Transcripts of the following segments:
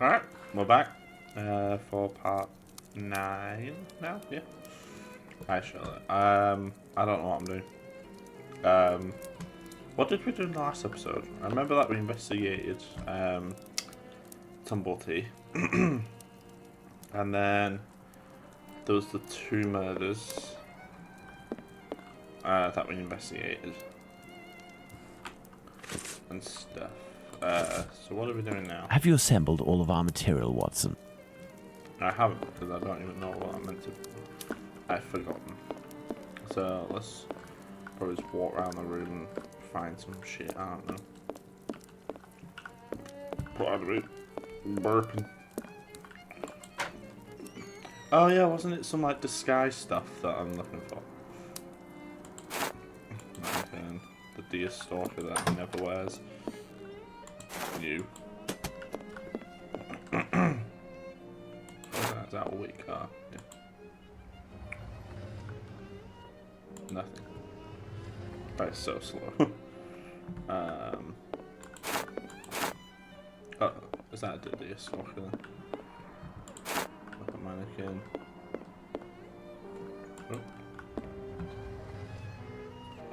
Alright, we're back for part 9 now, yeah. Hi Sherlock. I don't know what I'm doing. What did we do in the last episode? I remember that we investigated Tumble Tea. And then there was the 2 murders that we investigated. And stuff. So what are we doing now? Have you assembled all of our material, Watson? I haven't, because I don't even know what I'm meant to. I've forgotten. So let's probably just walk around the room and find some shit. I don't know. What are we burping? Oh yeah, wasn't it some like disguise stuff that I'm looking for? Like, the deer stalker that he never wears. You. Is that a weak car? Yeah. Nothing. That's so slow. Oh, is that a deer stalker then? Like a mannequin. Oh.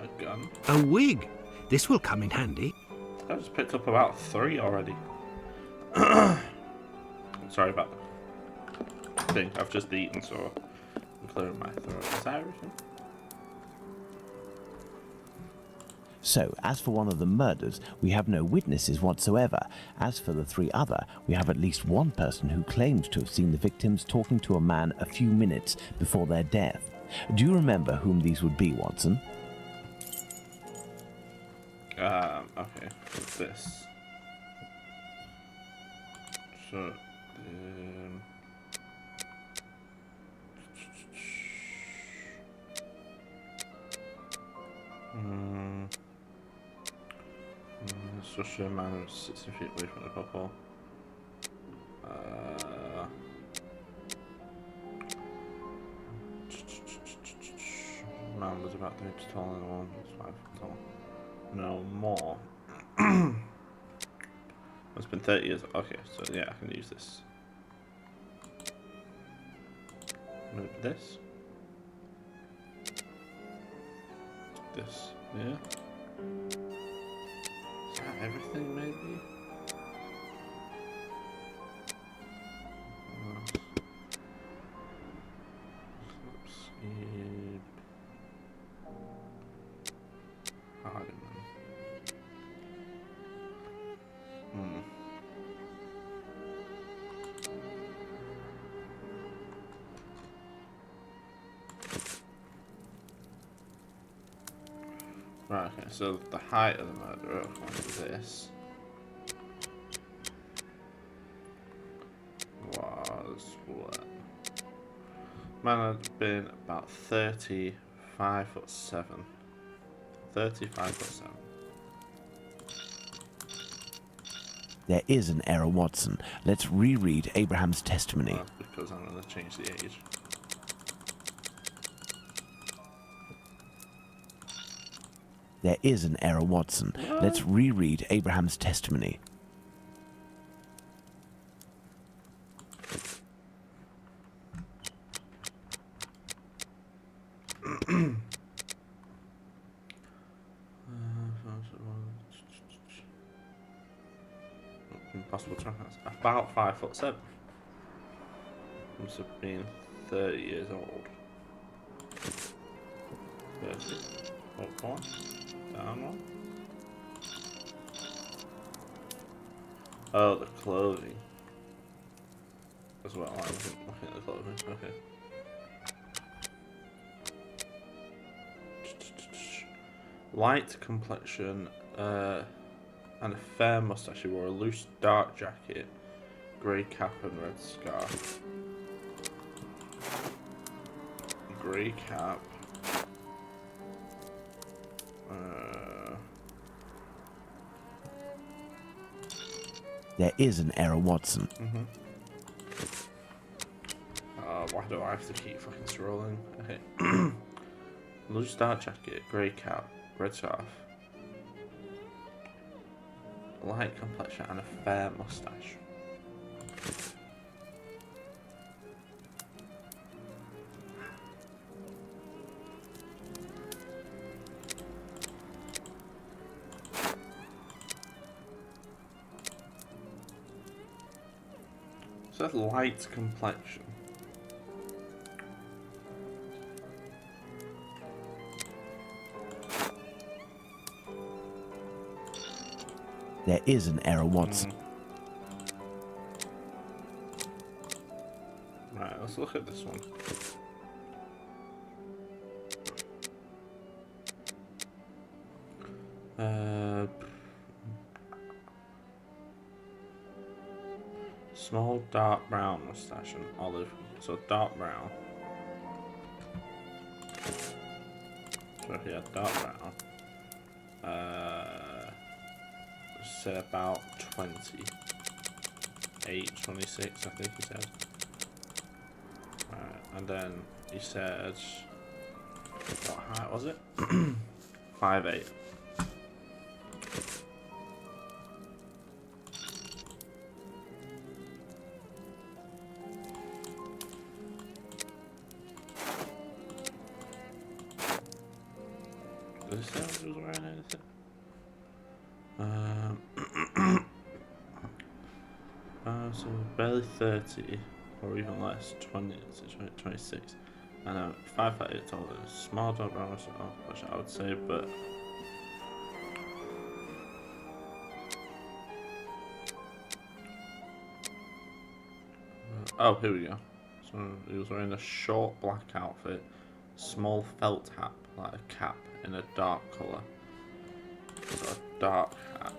A gun. A wig. This will come in handy. I just picked up about 3 already. Sorry about the thing. I've just eaten, so I'm clearing my throat. Is that everything? So, as for one of the murders, we have no witnesses whatsoever. As for the 3 other, we have at least one person who claims to have seen the victims talking to a man a few minutes before their death. Do you remember whom these would be, Watson? Okay. What's this? So, especially a man who's 60 feet away from the couple. Man was about 3 inches taller than the one who was 5 foot tall. No more. It's been 30 years. Okay, so yeah, I can use this. Maybe this. This, yeah. Is that everything, maybe? Right, okay, so the height of the murderer, according to this, was what? Man had been about 35'7". 35'7". There is an error, Watson. Let's reread Abraham's testimony. Well, that's because I'm going to change the age. There is an error, Watson. Let's reread Abraham's testimony. Impossible to recognize. About 5'7". Must have been 30 years old. 30. Up one. Down one. Oh, the clothing. As well, I wasn't looking at the clothing. Okay. Light complexion, and a fair moustache. He wore a loose dark jacket, grey cap and red scarf. Grey cap. There is an error, Watson. Why do I have to keep fucking scrolling? Okay. Loose dark jacket, grey cap, red scarf. Light complexion and a fair moustache. says light complexion. There is an error, Watson. Right, let's look at this one. Small dark brown mustache and olive. So dark brown. So if he had dark brown, say about 28, 26, I think he said. Right, and then he said, what height was it? 5'8". Does it say if he was wearing anything? So barely 30, or even less, 26. And 5'8" tall, small dog brown, which I would say, but oh, here we go. So he was wearing a short black outfit, small felt hat, like a cap, in a dark colour. So a dark hat.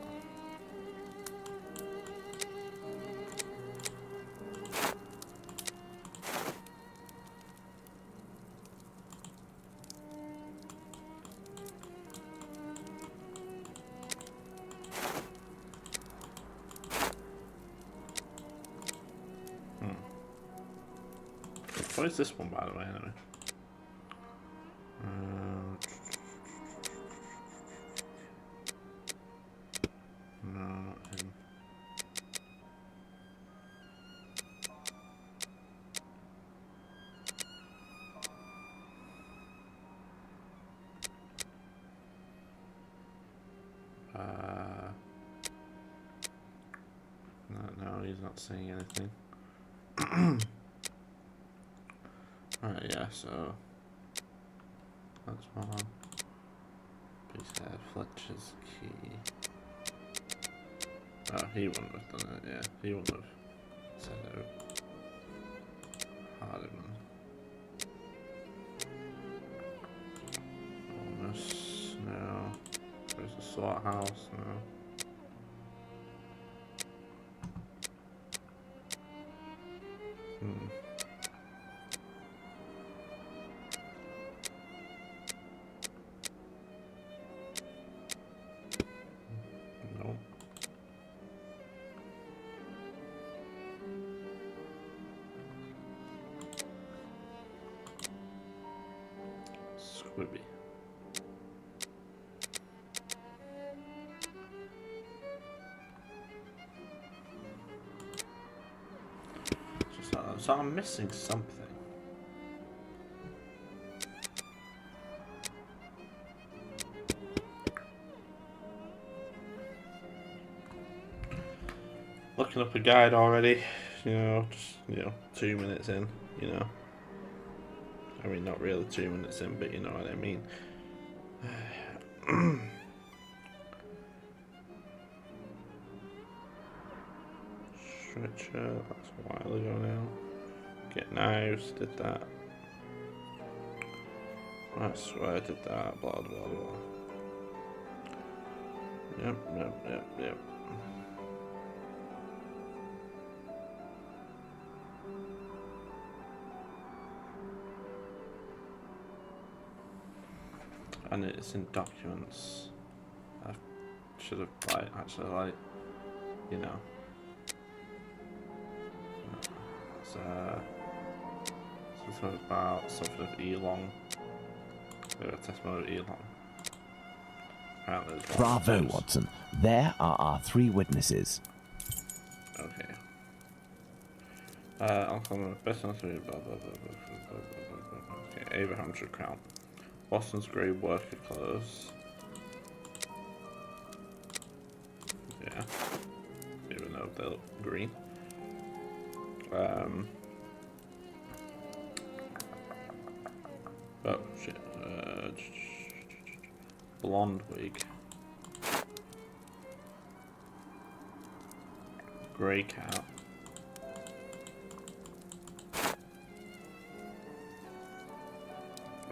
What is this one, by the way, anyway? No, not him. No, he's not saying anything. Alright, yeah, so that's one. Piece head, Fletcher's key. Oh, he wouldn't have done it, yeah. He wouldn't have said it. Hardiman. Almost, no. There's a slaughterhouse, no. No. Squibby. So I'm missing something. Looking up a guide already, just 2 minutes in, I mean, not really 2 minutes in, but you know what I mean. Stretcher, that's a while ago now. Get knives, did that. I swear I did that, blah blah blah. Yep. And it's in documents. I should have actually something about something of Elon. A testimony of Elon. Apparently there's Bravo, Watson. There are our 3 witnesses. Okay. I'll call them best on 3. Blah blah blah blah blah blah. Okay, Abraham's account. Boston's grey worker clothes. Yeah. Even though they look green. Oh shit. Blonde wig. Grey cat.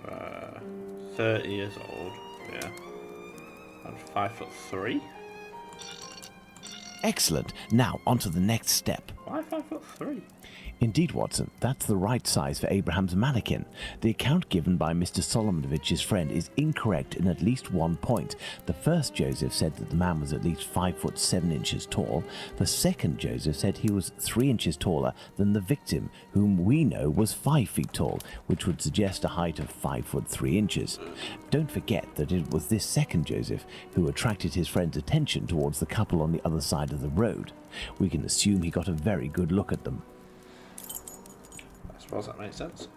Uh, 30 years old. Yeah. And 5'3". Excellent. Now, on to the next step. Why 5'3"? Indeed, Watson, that's the right size for Abraham's mannequin. The account given by Mr. Solomonich's friend is incorrect in at least one point. The first Joseph said that the man was at least 5 foot 7 inches tall. The second Joseph said he was 3 inches taller than the victim, whom we know was 5 feet tall, which would suggest a height of 5 foot 3 inches. Don't forget that it was this second Joseph who attracted his friend's attention towards the couple on the other side of the road. We can assume he got a very good look at them. I suppose that makes sense.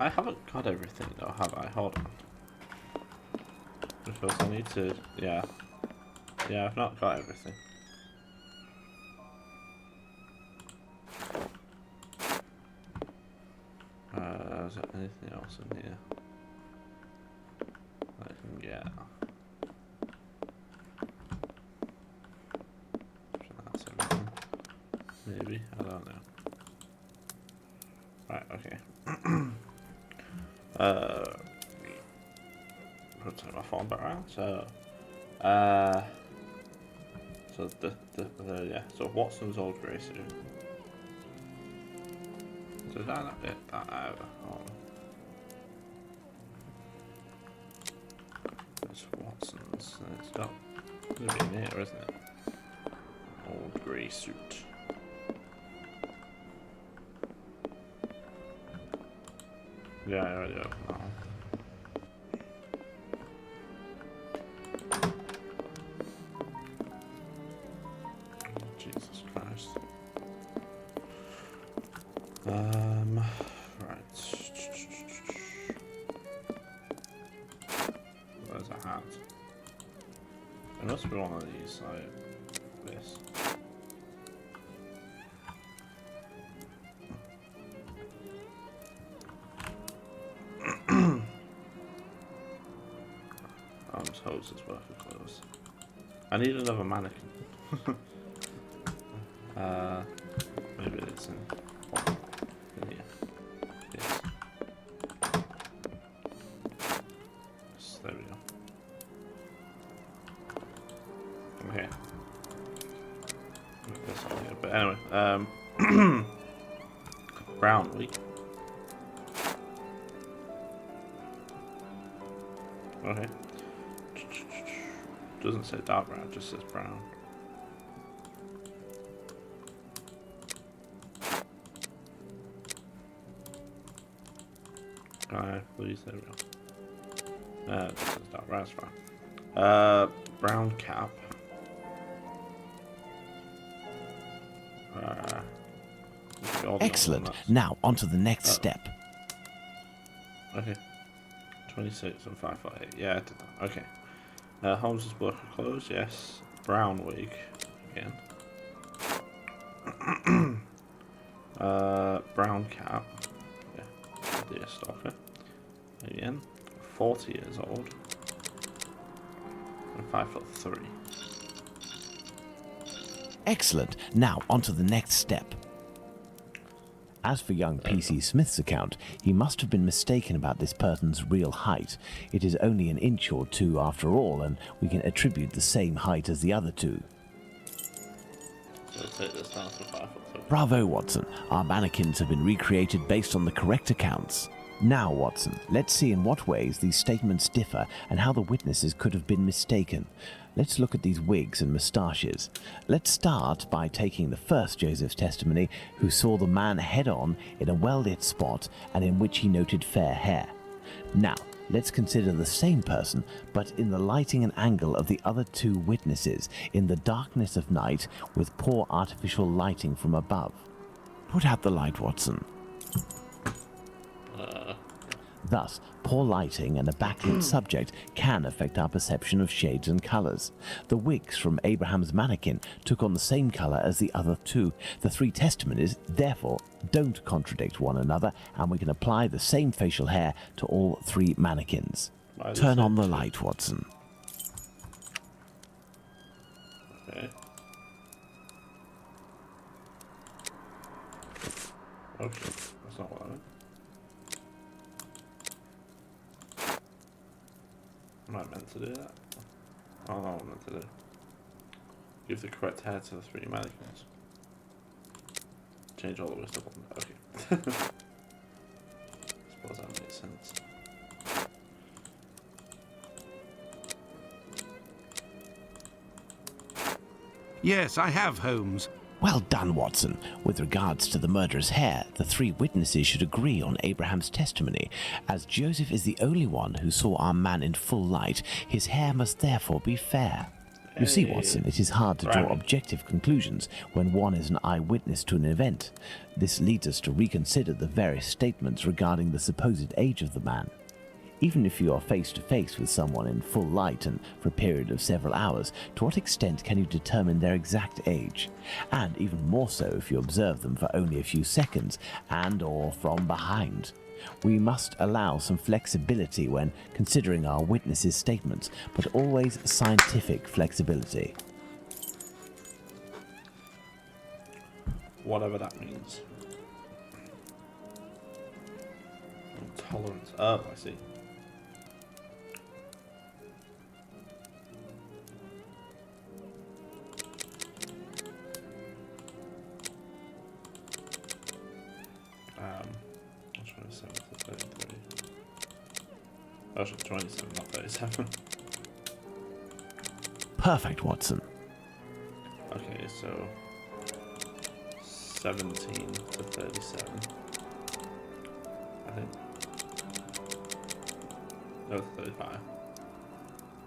I haven't got everything though, have I? Hold on. Because I need to... Yeah. Yeah, I've not got everything. Is there anything else in here I can get? That's everything. Maybe, I don't know. Right, okay. Put my phone back around. So yeah. So Watson's old grey suit. So did I not get that out? Oh. It's Watson's. It's got gonna be in here, isn't it? Old grey suit. Yeah, I already opened that one. Jesus Christ. Right. There's a hat. There must be one of these, like this. Hoses worth of clothes. I need another mannequin. Maybe it's in here. Yes. Yes, there we go. Okay. Put this on here. But anyway, brown wheat. Okay. Doesn't say dark brown, it just says brown. Alright, please, there we go. This is dark brown, that's fine. Brown cap. Excellent. Now, on to the next step. Okay. 26 and 5'8". Yeah, I did that. Okay. Holmes's work of clothes, yes. Brown wig, again. Brown cap, yeah. Deer stalker, again. 40 years old. And 5'3". Excellent. Now, on to the next step. As for young P.C. Smith's account, he must have been mistaken about this person's real height. It is only an inch or two after all, and we can attribute the same height as the other two. So take this down to 5'3". Bravo, Watson. Our mannequins have been recreated based on the correct accounts. Now, Watson, let's see in what ways these statements differ and how the witnesses could have been mistaken. Let's look at these wigs and moustaches. Let's start by taking the first Joseph's testimony, who saw the man head-on in a well-lit spot and in which he noted fair hair. Now, let's consider the same person, but in the lighting and angle of the other two witnesses, in the darkness of night, with poor artificial lighting from above. Put out the light, Watson. Thus, poor lighting and a backlit subject can affect our perception of shades and colours. The wigs from Abraham's mannequin took on the same colour as the other two. The three testimonies, therefore, don't contradict one another, and we can apply the same facial hair to all three mannequins. Turn on the light, Watson. Okay. Okay, that's not what I meant. Am I meant to do that? Oh, no, I'm meant to do. Give the correct hair to the three mannequins. Change all the way stuff on. Okay. Suppose that makes sense. Yes, I have, Holmes. Well done, Watson. With regards to the murderer's hair, the three witnesses should agree on Abraham's testimony. As Joseph is the only one who saw our man in full light, his hair must therefore be fair. You see, Watson, it is hard to draw objective conclusions when one is an eyewitness to an event. This leads us to reconsider the various statements regarding the supposed age of the man. Even if you are face to face with someone in full light and for a period of several hours, to what extent can you determine their exact age? And even more so if you observe them for only a few seconds and or from behind. We must allow some flexibility when considering our witnesses' statements, but always scientific flexibility. Whatever that means. Tolerance. Oh, I see. Which one is 7 to 33? Oh, 27, not 37. Perfect, Watson. Okay, so 17 to 37. I think. No, 35.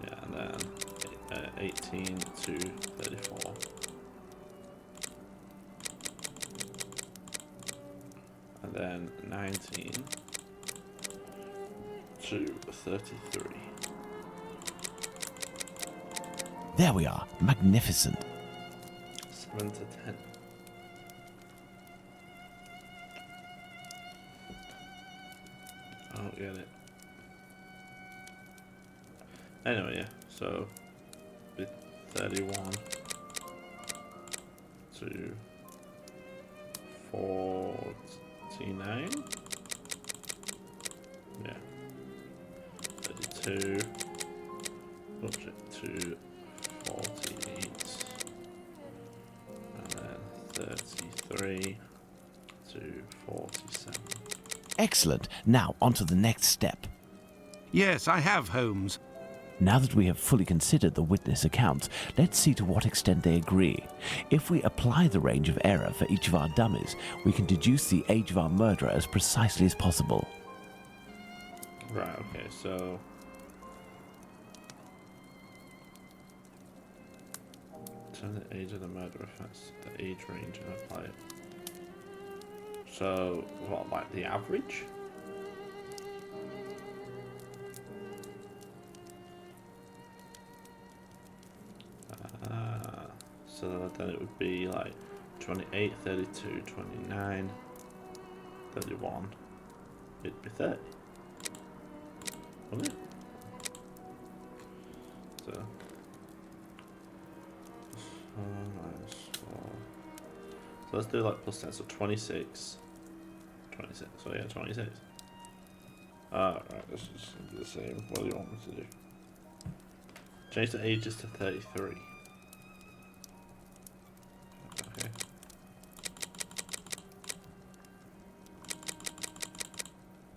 Yeah, and then 18 to 34. And then 19 to 33. There we are. Magnificent. 7 to 10. I don't get it. Anyway, yeah, so with 31 to 49. Yeah. 32 to 48. And then 33 to 47. Excellent. Now, on to the next step. Yes, I have, Holmes. Now that we have fully considered the witness accounts, let's see to what extent they agree. If we apply the range of error for each of our dummies, we can deduce the age of our murderer as precisely as possible. Right, okay, so turn the age of the murderer affects the age range and apply it. So, what, like the average? So then it would be like 28, 32, 29, 31. It'd be 30. Wouldn't it? So, minus 4. So let's do like plus 10. So 26. 26. So yeah, 26. Right, this is the same. What do you want me to do? Change the ages to 33. Okay.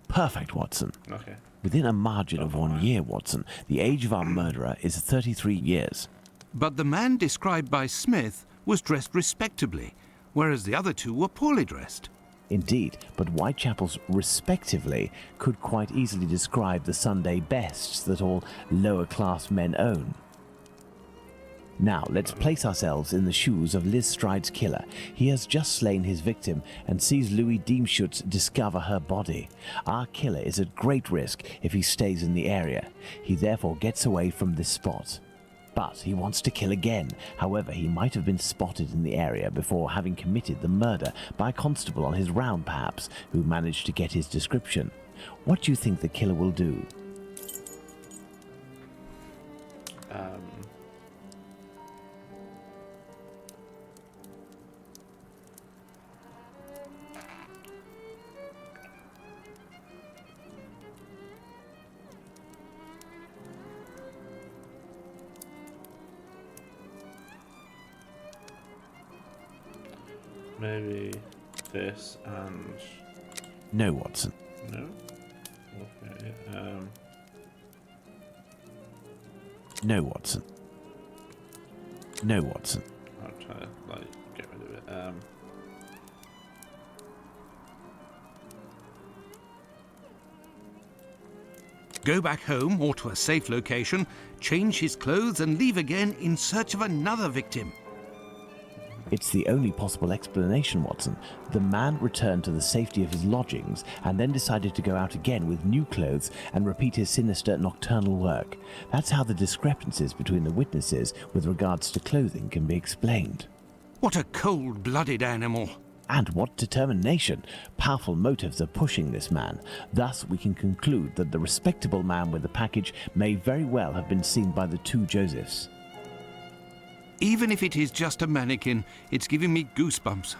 Perfect, Watson. Okay. Within a margin of 1 year, Watson, the age of our murderer is 33 years. But the man described by Smith was dressed respectably, whereas the other two were poorly dressed. Indeed, but Whitechapel's respectively could quite easily describe the Sunday bests that all lower-class men own. Now, let's place ourselves in the shoes of Liz Stride's killer. He has just slain his victim and sees Louis Diemschutz discover her body. Our killer is at great risk if he stays in the area. He therefore gets away from this spot. But he wants to kill again. However, he might have been spotted in the area before having committed the murder by a constable on his round, perhaps, who managed to get his description. What do you think the killer will do? Maybe this and... No, Watson. No? Okay, No, Watson. No, Watson. I'm trying to, like, get rid of it. Go back home or to a safe location, change his clothes and leave again in search of another victim. It's the only possible explanation, Watson. The man returned to the safety of his lodgings and then decided to go out again with new clothes and repeat his sinister nocturnal work. That's how the discrepancies between the witnesses with regards to clothing can be explained. What a cold-blooded animal. And what determination! Powerful motives are pushing this man. Thus, we can conclude that the respectable man with the package may very well have been seen by the two Josephs. Even if it is just a mannequin, it's giving me goosebumps.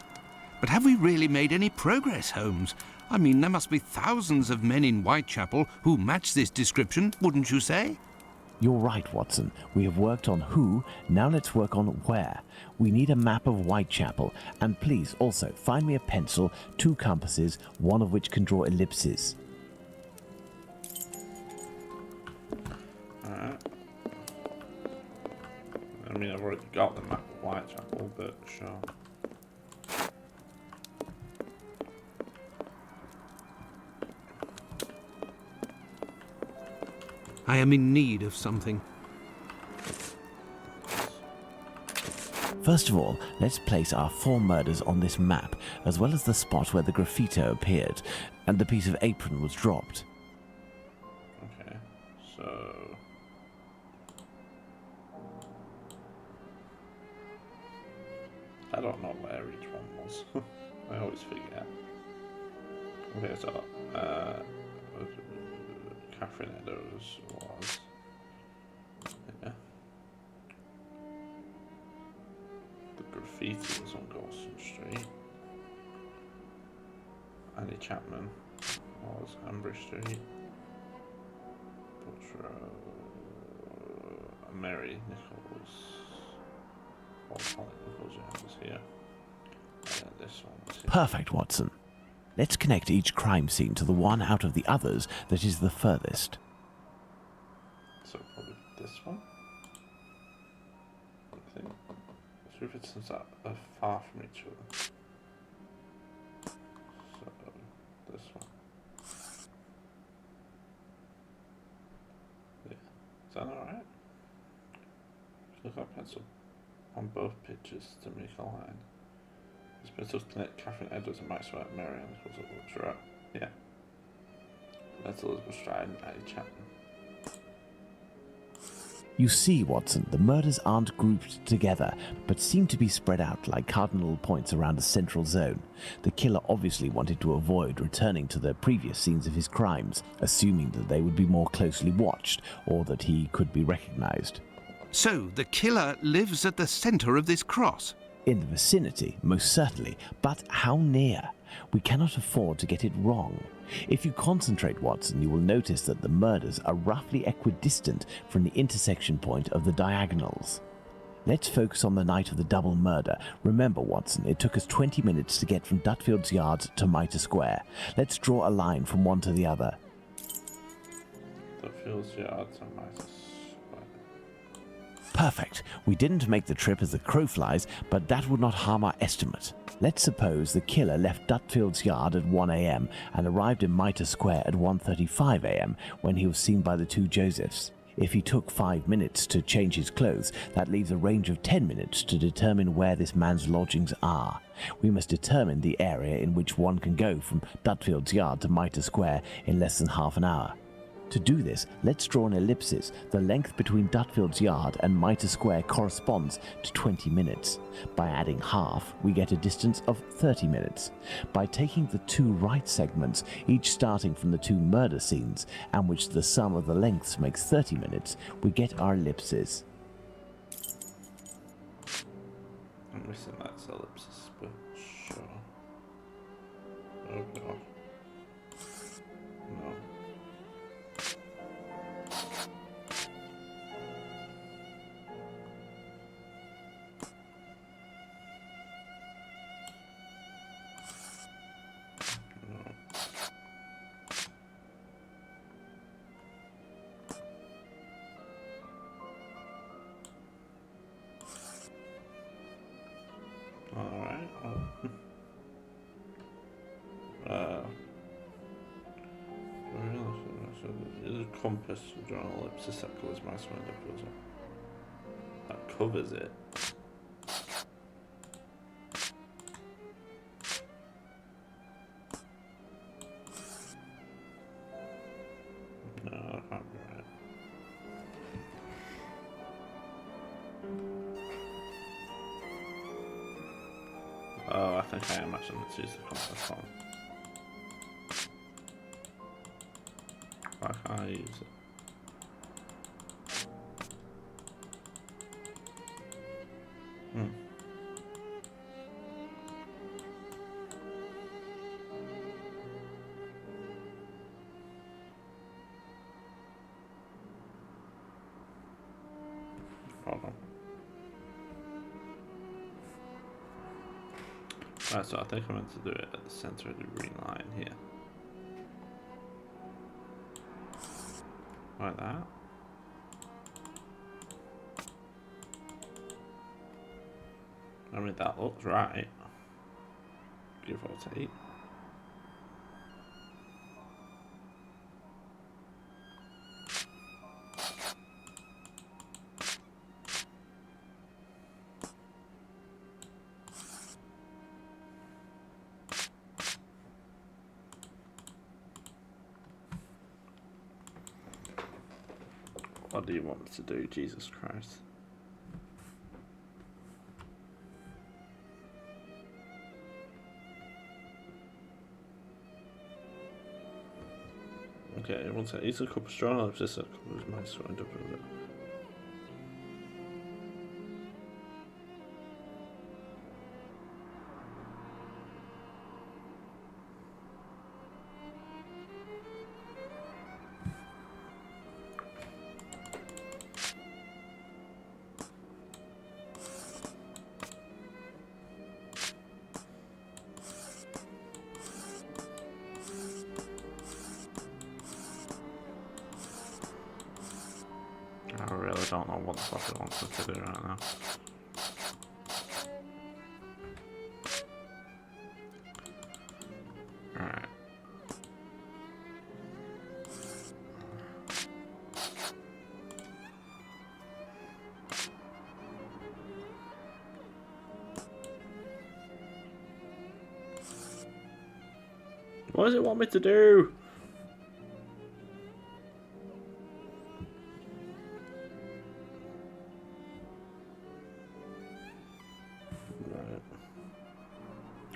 But have we really made any progress, Holmes? I mean, there must be thousands of men in Whitechapel who match this description, wouldn't you say? You're right, Watson. We have worked on who, now let's work on where. We need a map of Whitechapel, and please also find me a pencil, 2 compasses, one of which can draw ellipses. Alright. I mean, I've already got the map of Whitechapel, but sure. I am in need of something. First of all, let's place our 4 murders on this map, as well as the spot where the graffito appeared, and the piece of apron was dropped. Okay, so... I don't know where each one was. I always forget. Okay, so, Catherine Eddowes was... Yeah. The graffiti was on Gawson Street. Annie Chapman was Amber Street. Butcher, Mary Nichols. Holly Nichols, yeah, was here. This one was here. Perfect, Watson. Let's connect each crime scene to the one out of the others that is the furthest. So probably this one. I think. So if it's since that are far from each other. So this one. Yeah. Is that alright? Look at pencil on both pictures to make a line. This pencil's connect Catherine Edwards and Maxwell Mary and Nichols at Butcher. Yeah. That's Elizabeth Stride and Annie Chapman. You see, Watson, the murders aren't grouped together, but seem to be spread out like cardinal points around a central zone. The killer obviously wanted to avoid returning to the previous scenes of his crimes, assuming that they would be more closely watched, or that he could be recognized. So, the killer lives at the centre of this cross. In the vicinity, most certainly, but how near? We cannot afford to get it wrong. If you concentrate, Watson, you will notice that the murders are roughly equidistant from the intersection point of the diagonals. Let's focus on the night of the double murder. Remember, Watson, it took us 20 minutes to get from Dutfield's Yard to Mitre Square. Let's draw a line from one to the other. Dutfield's Yard to Mitre Square. Perfect. We didn't make the trip as the crow flies, but that would not harm our estimate. Let's suppose the killer left Dutfield's Yard at 1 a.m. and arrived in Mitre Square at 1:35 a.m. when he was seen by the two Josephs. If he took 5 minutes to change his clothes, that leaves a range of 10 minutes to determine where this man's lodgings are. We must determine the area in which one can go from Dutfield's Yard to Mitre Square in less than half an hour. To do this, let's draw an ellipsis. The length between Dutfield's Yard and Mitre Square corresponds to 20 minutes. By adding half, we get a distance of 30 minutes. By taking the two right segments, each starting from the two murder scenes, and which the sum of the lengths makes 30 minutes, we get our ellipses. I'm missing that ellipsis, but sure. Oh god. No. Alright. There's a compass to draw an ellipsis that covers my surrounding puzzle. That covers it. No, that can't be right. Oh, I think I am actually meant to use the compass one. Why can't I use it? Hold on. Right, so I think I'm meant to do it at the center of the green line here. Like that. I mean, that looks right. Give or take. What do you want me to do, Jesus Christ? Okay, one second. Use a cup of strong ellipsis that covers my surrounding puzzle. I really don't know what the fuck it wants me to do right now. Alright. What does it want me to do?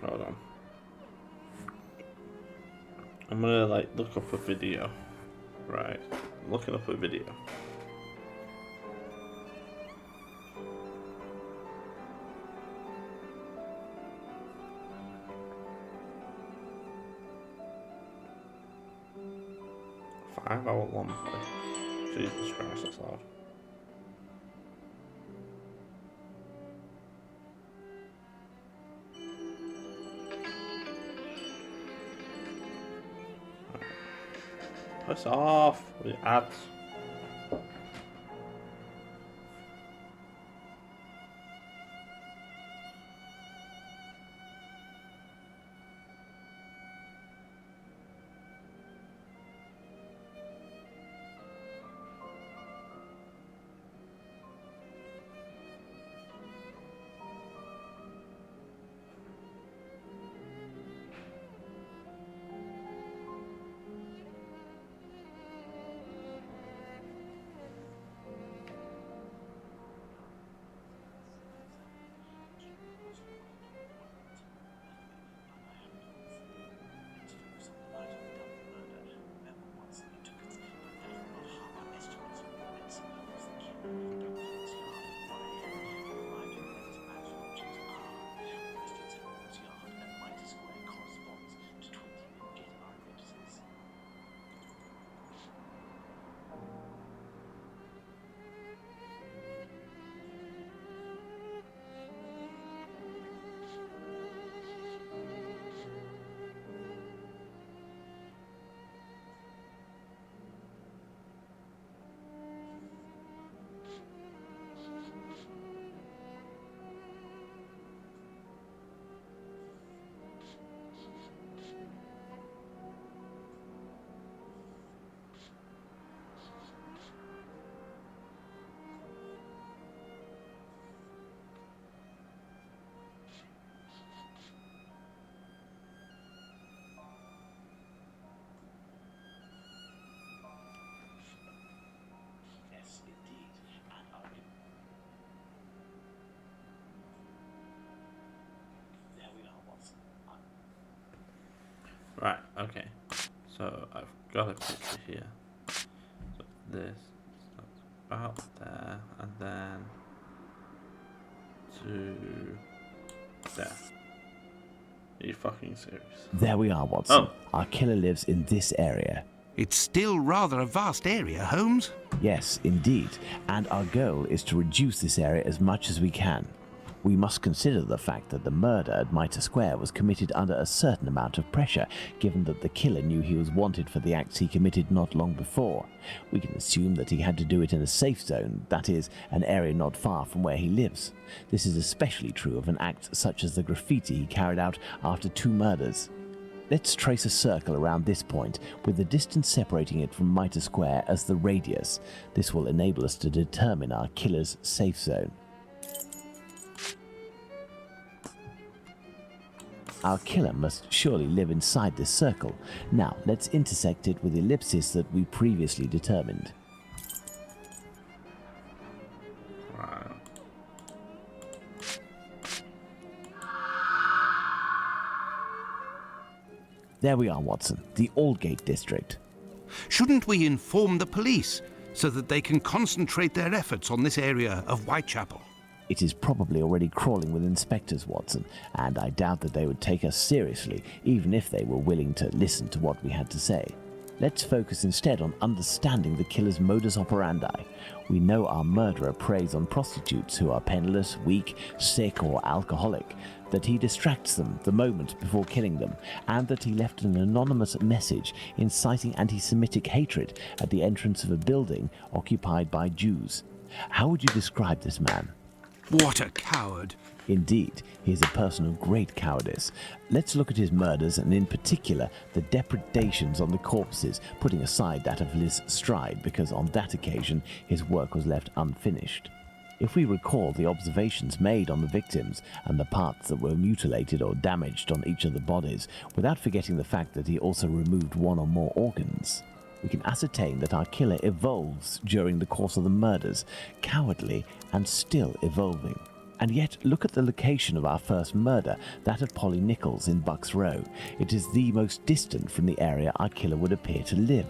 Hold on. I'm gonna like look up a video. Right. I'm looking up a video. Five-hour long play. Jesus Christ, that's loud. Piss off with the ads. Right, okay. So I've got a picture here. So this starts about there, and then to there. Are you fucking serious? There we are, Watson. Oh. Our killer lives in this area. It's still rather a vast area, Holmes. Yes, indeed. And our goal is to reduce this area as much as we can. We must consider the fact that the murder at Mitre Square was committed under a certain amount of pressure, given that the killer knew he was wanted for the acts he committed not long before. We can assume that he had to do it in a safe zone, that is, an area not far from where he lives. This is especially true of an act such as the graffiti he carried out after 2 murders. Let's trace a circle around this point, with the distance separating it from Mitre Square as the radius. This will enable us to determine our killer's safe zone. Our killer must surely live inside this circle. Now, let's intersect it with the ellipsis that we previously determined. Right. There we are, Watson, the Aldgate district. Shouldn't we inform the police so that they can concentrate their efforts on this area of Whitechapel? It is probably already crawling with inspectors, Watson, and I doubt that they would take us seriously, even if they were willing to listen to what we had to say. Let's focus instead on understanding the killer's modus operandi. We know our murderer preys on prostitutes who are penniless, weak, sick, or alcoholic, that he distracts them the moment before killing them, and that he left an anonymous message inciting anti-Semitic hatred at the entrance of a building occupied by Jews. How would you describe this man? What a coward! Indeed, he is a person of great cowardice. Let's look at his murders, and in particular, the depredations on the corpses, putting aside that of Liz Stride, because on that occasion his work was left unfinished. If we recall the observations made on the victims and the parts that were mutilated or damaged on each of the bodies, without forgetting the fact that he also removed 1 or more organs, we can ascertain that our killer evolves during the course of the murders, cowardly and still evolving. And yet, look at the location of our first murder, that of Polly Nichols in Bucks Row. It is the most distant from the area our killer would appear to live.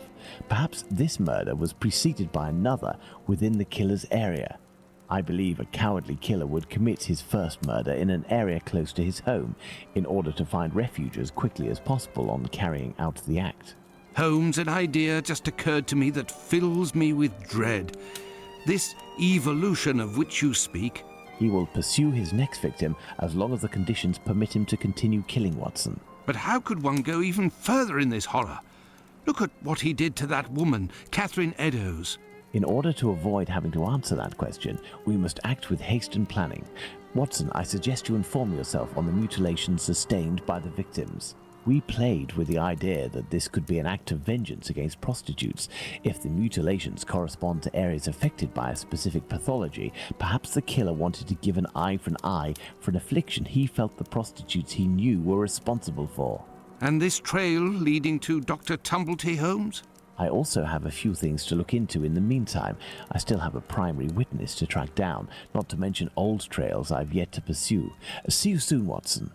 Perhaps this murder was preceded by another within the killer's area. I believe a cowardly killer would commit his first murder in an area close to his home, in order to find refuge as quickly as possible on carrying out the act. Holmes, an idea just occurred to me that fills me with dread. This evolution of which you speak. He will pursue his next victim as long as the conditions permit him to continue killing Watson. But how could one go even further in this horror? Look at what he did to that woman, Catherine Eddowes. In order to avoid having to answer that question, we must act with haste and planning. Watson, I suggest you inform yourself on the mutilations sustained by the victims. We played with the idea that this could be an act of vengeance against prostitutes. If the mutilations correspond to areas affected by a specific pathology, perhaps the killer wanted to give an eye for an affliction he felt the prostitutes he knew were responsible for. And this trail leading to Dr. Tumblety, Holmes? I also have a few things to look into in the meantime. I still have a primary witness to track down, not to mention old trails I've yet to pursue. See you soon, Watson.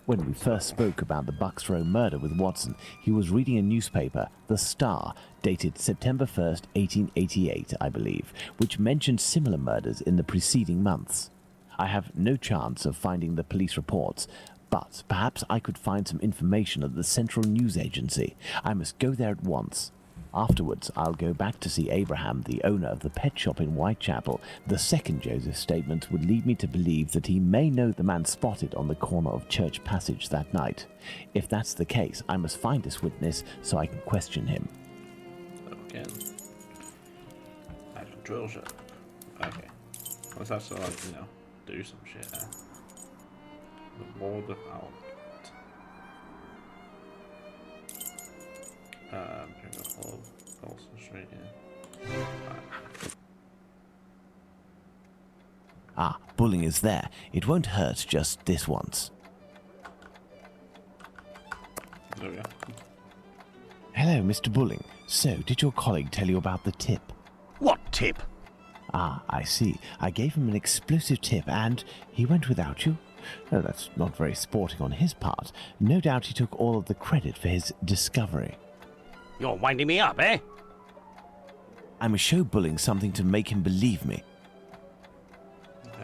When we first spoke about the Bucks Row murder with Watson, he was reading a newspaper, The Star, dated September 1st, 1888, I believe, which mentioned similar murders in the preceding months. I have no chance of finding the police reports, but perhaps I could find some information at the Central News Agency. I must go there at once. Afterwards, I'll go back to see Abraham, the owner of the pet shop in Whitechapel. The second Joseph's statement would lead me to believe that he may know the man spotted on the corner of Church Passage that night. If that's the case, I must find this witness so I can question him. Again. Actual drill shit. Okay. Let's actually, do some shit there. The wall without. Bring up all of Colson Street here. Ah, Bulling is there. It won't hurt just this once. There we go. Hello, Mr. Bulling. So, did your colleague tell you about the tip? What tip? Ah, I see. I gave him an explosive tip and he went without you? Oh, that's not very sporting on his part. No doubt he took all of the credit for his discovery. You're winding me up, eh? I'm showbulling something to make him believe me. Do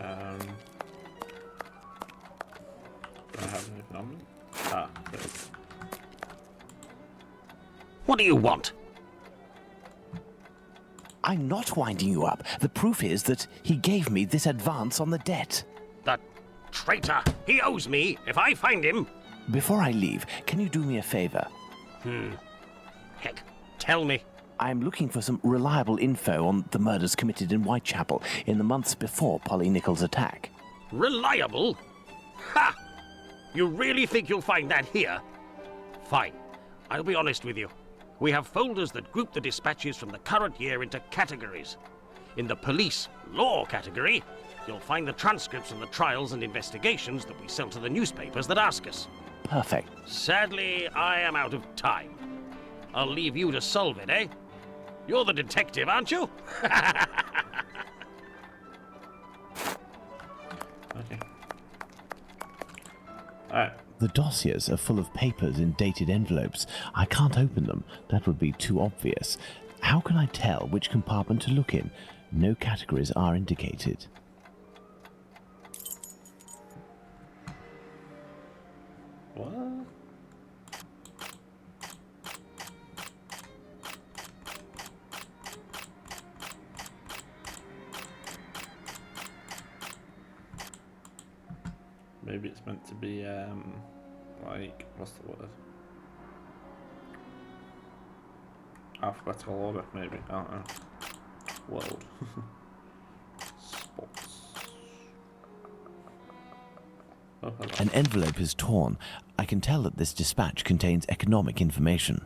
I have anything on me? Ah, there. What do you want? I'm not winding you up. The proof is that he gave me this advance on the debt. That traitor! He owes me if I find him! Before I leave, can you do me a favor? Heck, tell me. I'm looking for some reliable info on the murders committed in Whitechapel in the months before Polly Nichols' attack. Reliable? Ha! You really think you'll find that here? Fine. I'll be honest with you. We have folders that group the dispatches from the current year into categories. In the police law category, you'll find the transcripts from the trials and investigations that we sell to the newspapers that ask us. Perfect. Sadly, I am out of time. I'll leave you to solve it, eh? You're the detective, aren't you? Okay. Alright. The dossiers are full of papers in dated envelopes. I can't open them. That would be too obvious. How can I tell which compartment to look in? No categories are indicated. What? Maybe it's meant to be, like, what's the word? Alphabetical order, maybe. I don't know. World. Sports. Oh, hello. An envelope is torn. I can tell that this dispatch contains economic information.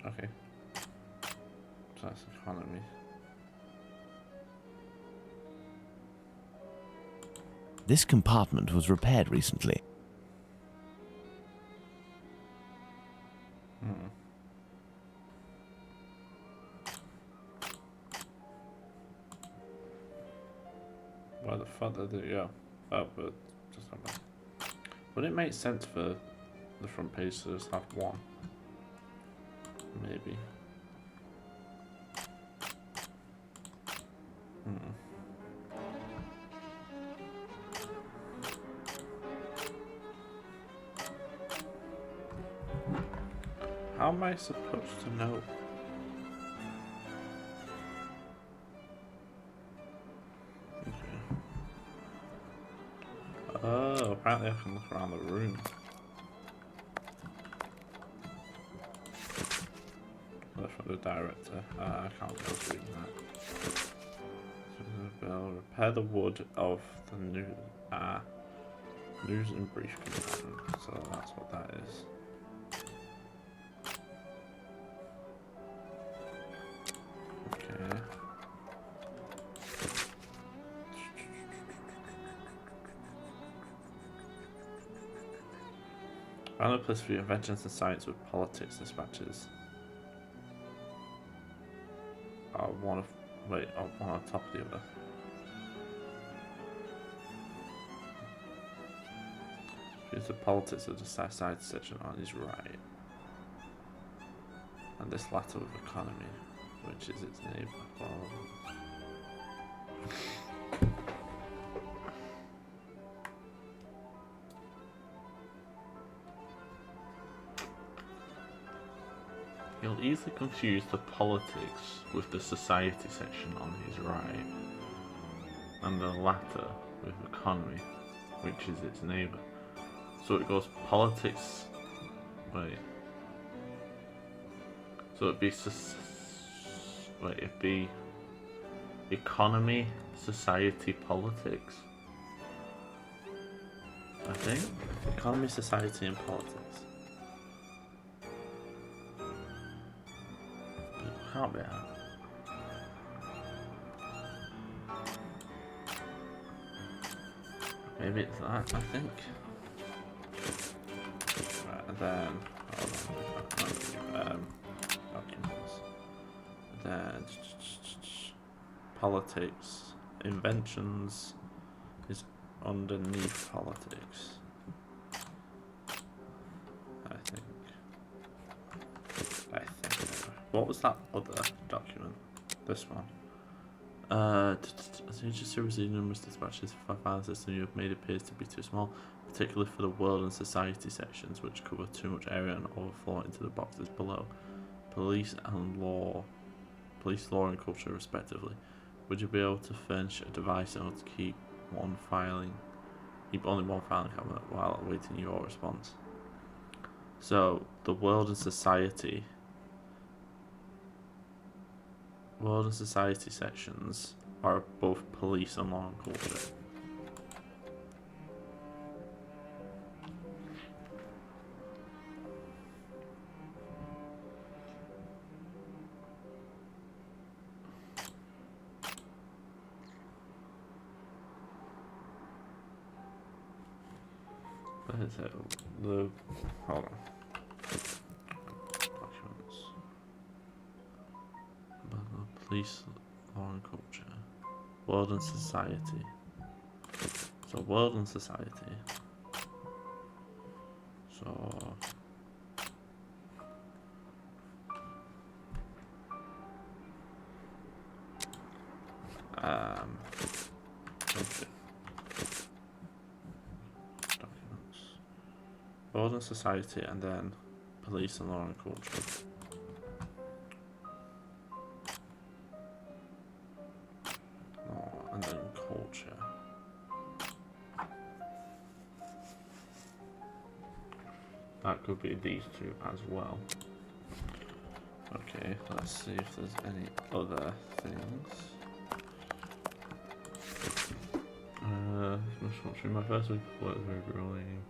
Okay. So that's economy. This compartment was repaired recently. Where the fuck did it go? Oh, but just come back. Would it make sense for the front page to just have one? Maybe. How am I supposed to know? Okay. Oh, apparently I can look around the room. That's from the director. I can't go through that. Repair the wood of the news and brief compartment. So that's what that is. Okay. Found a place for your inventions and science with politics dispatches. One on top of the other. Choose the politics of the side section on his right. And this latter with economy, which is its neighbour. He'll easily confuse the politics with the society section on his right, and the latter with economy, which is its neighbour. So it goes politics. Wait. So it'd be it'd be economy, society, politics. I think economy, society, and politics. Can't be out. Maybe it's that, I think. Right, and then documents. Then politics, inventions is underneath politics. I think. What was that other document? This one. As an agency received numerous dispatches for a file system you have made appears to be too small, particularly for the world and society sections, which cover too much area and overflow into the boxes below. Police, law and culture respectively. Would you be able to furnish a device in order to keep only one filing cabinet while awaiting your response? So the world and society sections are both police and law and culture. What is it? Hold on. Documents. Police, law and culture. World and society. So world and society. So okay. Documents. World and society, and then police and law and culture. And then culture. That could be these two as well. Okay, let's see if there's any other things. My first week of work is very grueling.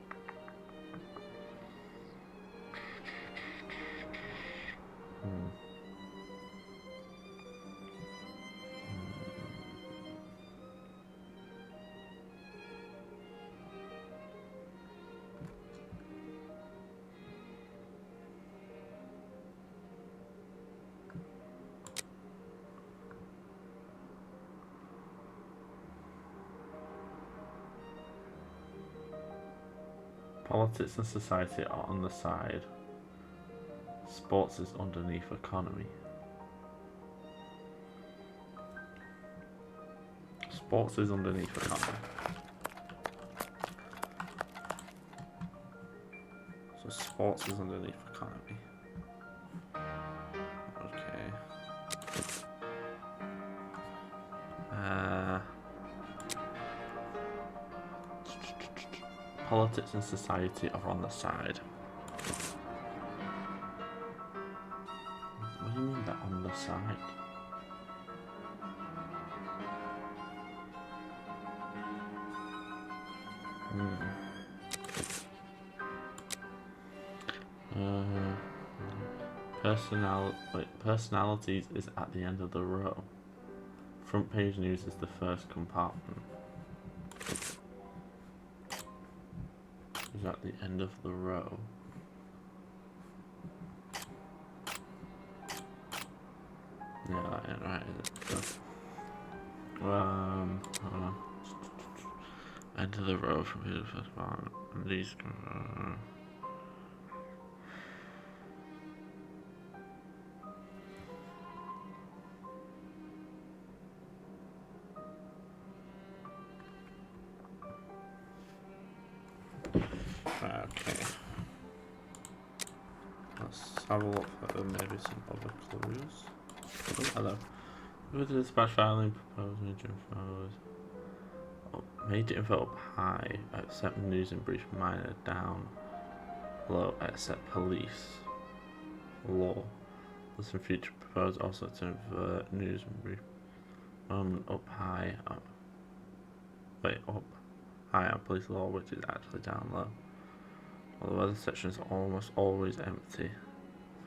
Politics and society are on the side. Sports is underneath economy. Sports is underneath economy. So sports is underneath economy. Okay. Politics and society are on the side. What do you mean they're on the side? Personalities is at the end of the row. Front page news is the first compartment. Is at the end of the row. Yeah, that ain't right, is it? End of the row from here to the first part. And these. Okay. Let's have a look at maybe some other clues. Oh, hello. With the dispatch filing proposed major info. Oh, major info up high, except news and brief, minor down low, except police. Law. Listen future proposed also to invert news and brief. Up high. Up high on police law, which is actually down low. Well, the weather section is almost always empty.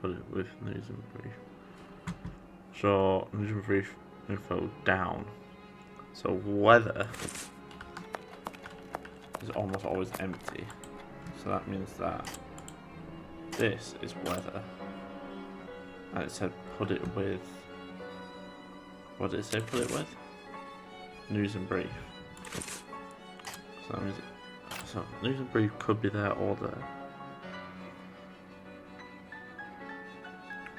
Put it with news and brief. So news and brief info down. So weather is almost always empty. So that means that this is weather. And it said put it with. What did it say put it with? News and brief. So that means so news and brief could be there or there.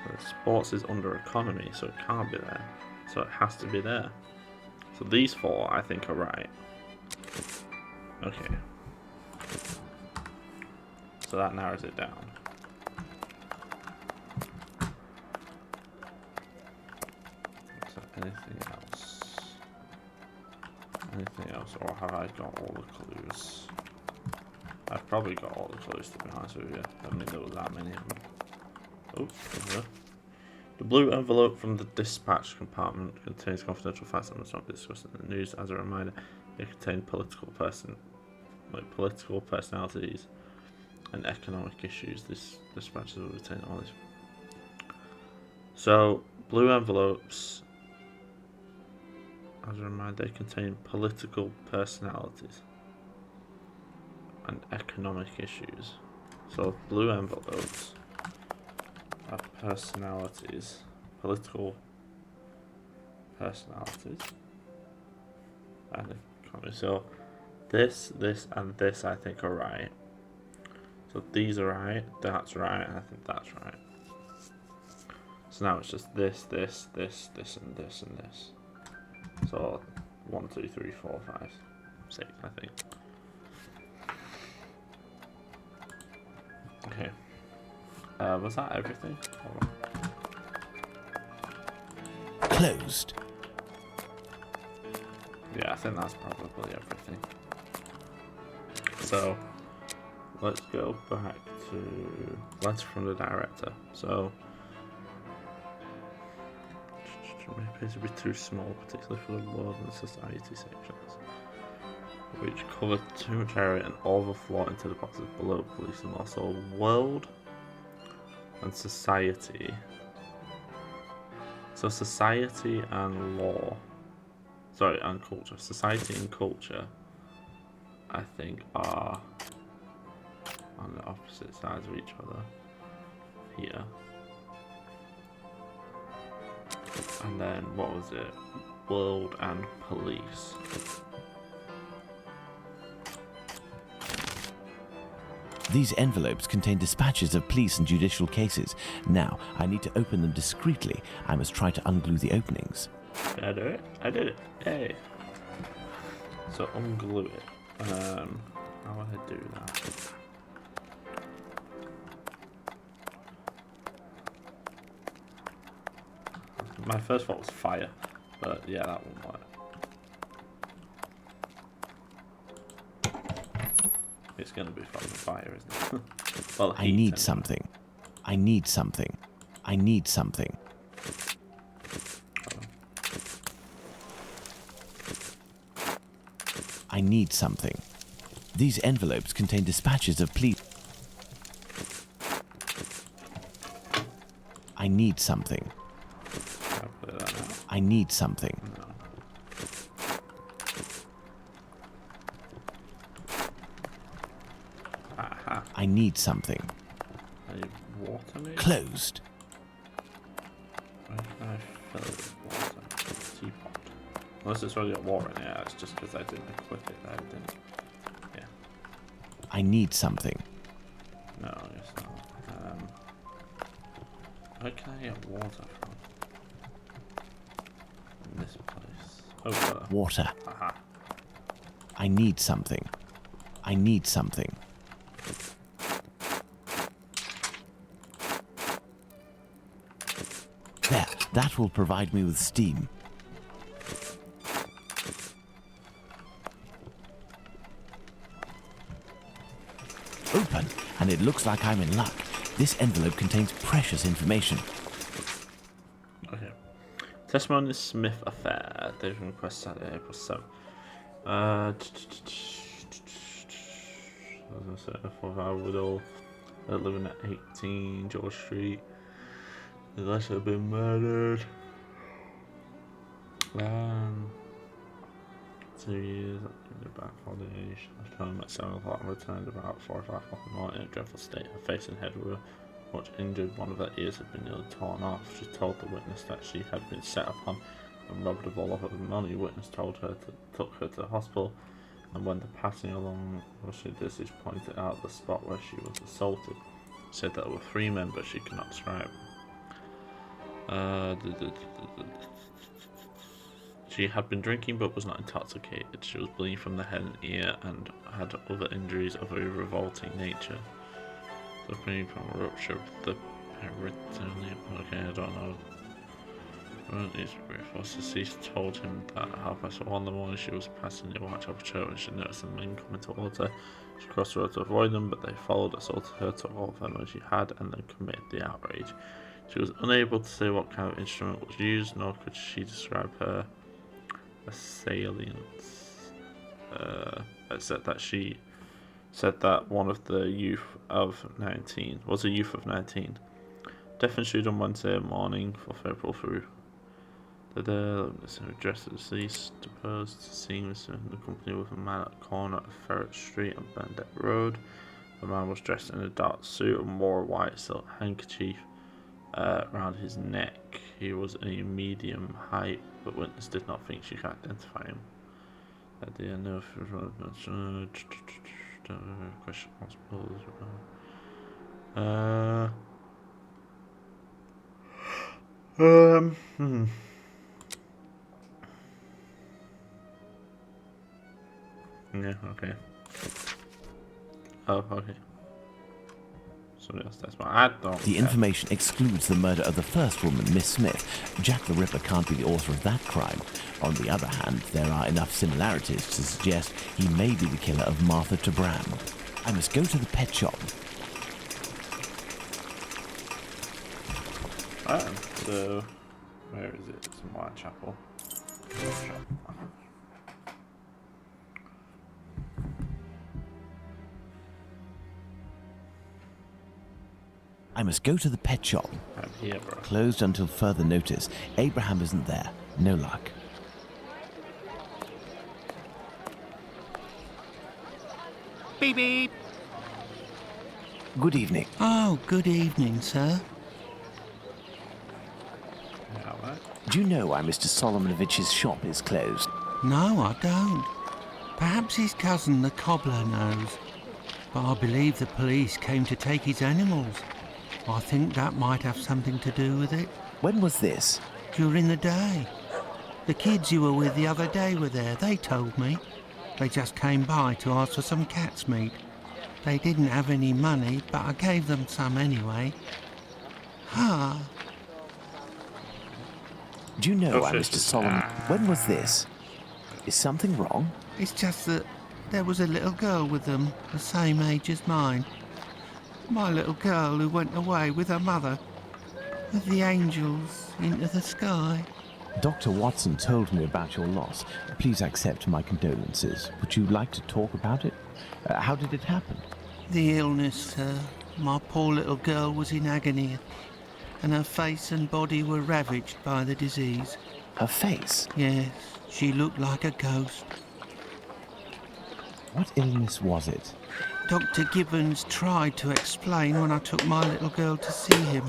But sports is under economy, so it can't be there. So it has to be there. So these four, I think, are right. Okay. So that narrows it down. So anything else? Anything else? Or have I got all the clues? I've probably got all the clues, to be honest with you. I don't think there was that many of them. Oh, there. The blue envelope from the dispatch compartment contains confidential facts that must not be discussed in the news. As a reminder, it contained political personalities and economic issues. This dispatch will retain all this. So, blue envelopes, as a reminder, they contain political personalities and economic issues. So, blue envelopes are personalities, political personalities, and economy. So, this, and this, I think, are right. So these are right, that's right, and I think that's right. So now it's just this, and this, and this. So 1, 2, 3, 4, 5, 6, I think. Okay. Was that everything? Hold on. Closed. Yeah, I think that's probably everything. So let's go back to letter from the director. So maybe it would be too small, particularly for the world and society sections, which cover too much area and overflow into the boxes below police and law. So world and society. So society and law. Sorry, and culture. Society and culture, I think, are on the opposite sides of each other here. And then what was it? World and police. These envelopes contain dispatches of police and judicial cases. Now, I need to open them discreetly. I must try to unglue the openings. Did I do it? I did it. Hey. So unglue it. How would I do that? My first thought was fire, but yeah, that won't work. It's gonna be from the fire, isn't it? Well, I need something. I need something. I need something. I need something. These envelopes contain dispatches of police. I need something. I need something. No. Aha. I need something. I need water, maybe? Closed. Where can I fill it with water? Teapot. Unless it's already got water in it, it's just because I didn't equip it that I didn't. Yeah. I need something. No, I guess not. Where can I get water from? In this place. Oh, Water. aha. I need something. I need something. There, that will provide me with steam. Open, and it looks like I'm in luck. This envelope contains precious information. Okay. Testimony Smith affair. David request Saturday, April 7th. As I said, for Woodall, living at 18 George Street. The letter had been murdered. 2 years in the back holiday. Left home at 7 o'clock and returned about 4 or 5 o'clock in the morning in a dreadful state. Her face and head were much injured. One of her ears had been nearly torn off. She told the witness that she had been set upon and robbed of all of her money. Witness took her to the hospital and when they're passing along, Russia Disish pointed out the spot where she was assaulted. She said that there were 3 men, but she could not describe. She had been drinking but was not intoxicated. She was bleeding from the head and ear and had other injuries of a revolting nature. Suffering from a rupture of the peritoneum. Okay, I don't know. Deceased told him that at 1:30 in the morning she was passing near Whitechapel Church and she noticed some men coming towards her. She crossed the road to avoid them, but they followed, assaulted her, took all of her money she had, and then committed the outrage. She was unable to say what kind of instrument was used, nor could she describe her assailants, except that she said that one of the youth of 19 was a youth of 19. Death ensued on Wednesday morning, 4th April through the address of the deceased, deposed, seen in the company with a man at the corner of Ferret Street and Benedect Road. The man was dressed in a dark suit and wore a white silk handkerchief around his neck. He was a medium height, but witness did not think she could identify him. At the end of question possible. Yeah, okay. Oh, okay. Somebody else, that's why I don't. The information excludes the murder of the first woman, Miss Smith. Jack the Ripper can't be the author of that crime. On the other hand, there are enough similarities to suggest he may be the killer of Martha Tabram. I must go to the pet shop. So, where is it? It's in Whitechapel. I must go to the pet shop. I'm here, bro. Closed until further notice. Abraham isn't there. No luck. Beep beep. Good evening. Oh, good evening, sir. Yeah, right. Do you know why Mr. Solomonovich's shop is closed? No, I don't. Perhaps his cousin, the cobbler, knows. But I believe the police came to take his animals. I think that might have something to do with it. When was this? During the day. The kids you were with the other day were there, they told me. They just came by to ask for some cat's meat. They didn't have any money, but I gave them some anyway. Ah. Do you know why Mr. Solomon... When was this? Is something wrong? It's just that there was a little girl with them, the same age as mine. My little girl who went away with her mother, with the angels into the sky. Dr. Watson told me about your loss. Please accept my condolences. Would you like to talk about it? How did it happen? The illness, sir. My poor little girl was in agony, and her face and body were ravaged by the disease. Her face? Yes, she looked like a ghost. What illness was it? Dr. Gibbons tried to explain when I took my little girl to see him,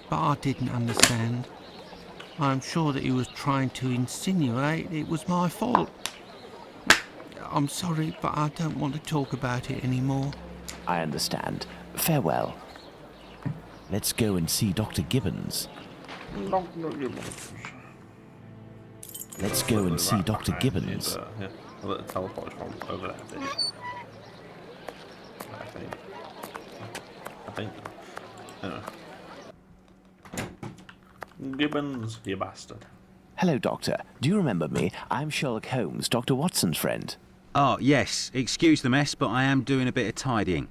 but I didn't understand. I'm sure that he was trying to insinuate it was my fault. I'm sorry, but I don't want to talk about it anymore. I understand. Farewell. Let's go and see Dr. Gibbons. Let's go and see Dr. Gibbons. Yeah, a little teleport from over there. I think. Anyway. Gibbons, you bastard. Hello, Doctor. Do you remember me? I'm Sherlock Holmes, Dr. Watson's friend. Oh, yes. Excuse the mess, but I am doing a bit of tidying.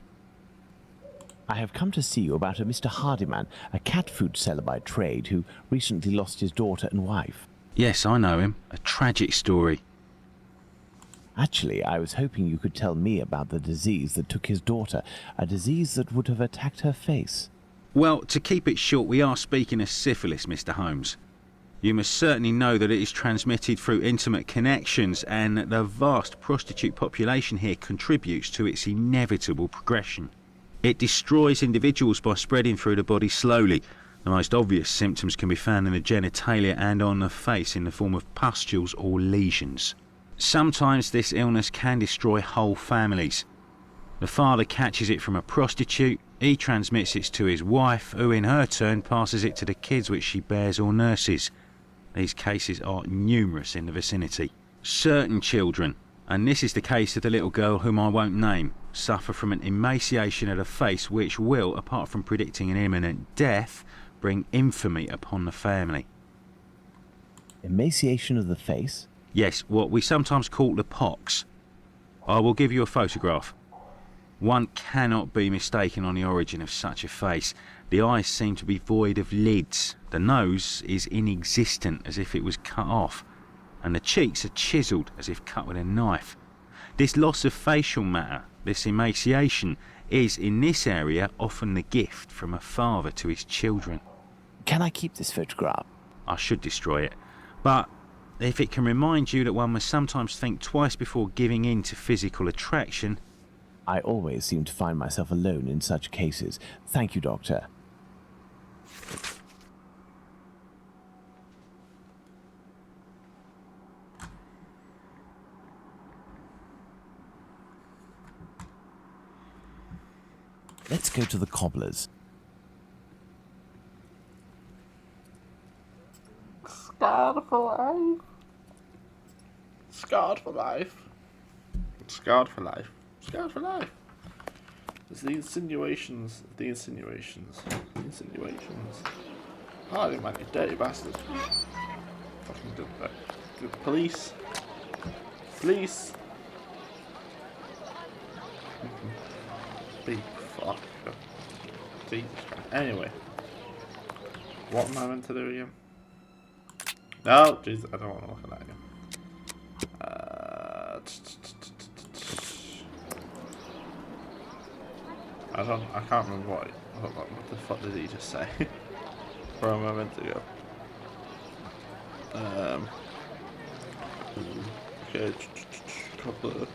I have come to see you about a Mr. Hardyman, a cat food seller by trade, who recently lost his daughter and wife. Yes, I know him. A tragic story. Actually, I was hoping you could tell me about the disease that took his daughter, a disease that would have attacked her face. Well, to keep it short, we are speaking of syphilis, Mr. Holmes. You must certainly know that it is transmitted through intimate connections, and that the vast prostitute population here contributes to its inevitable progression. It destroys individuals by spreading through the body slowly. The most obvious symptoms can be found in the genitalia and on the face in the form of pustules or lesions. Sometimes this illness can destroy whole families. The father catches it from a prostitute, he transmits it to his wife, who in her turn passes it to the kids which she bears or nurses. These cases are numerous in the vicinity. Certain children, and this is the case of the little girl whom I won't name, suffer from an emaciation of the face which will, apart from predicting an imminent death, bring infamy upon the family. Emaciation of the face? Yes, what we sometimes call the pox. I will give you a photograph. One cannot be mistaken on the origin of such a face. The eyes seem to be void of lids, the nose is inexistent as if it was cut off, and the cheeks are chiselled as if cut with a knife. This loss of facial matter, this emaciation, is in this area often the gift from a father to his children. Can I keep this photograph? I should destroy it, but if it can remind you that one must sometimes think twice before giving in to physical attraction. I always seem to find myself alone in such cases. Thank you, Doctor. Let's go to the cobbler's. Scarred for life. Scarred for life. Scarred for life. Scarred for life. It's the insinuations. The insinuations. The insinuations. Hardy man, you dirty bastard. Fucking did that. Good police. Police. Big fuck. Jesus Christ. Anyway. What am I meant to do again? No, Jesus, I don't want to look at that again. I can't remember what the fuck did he just say? Where am I meant to go? Okay, couple of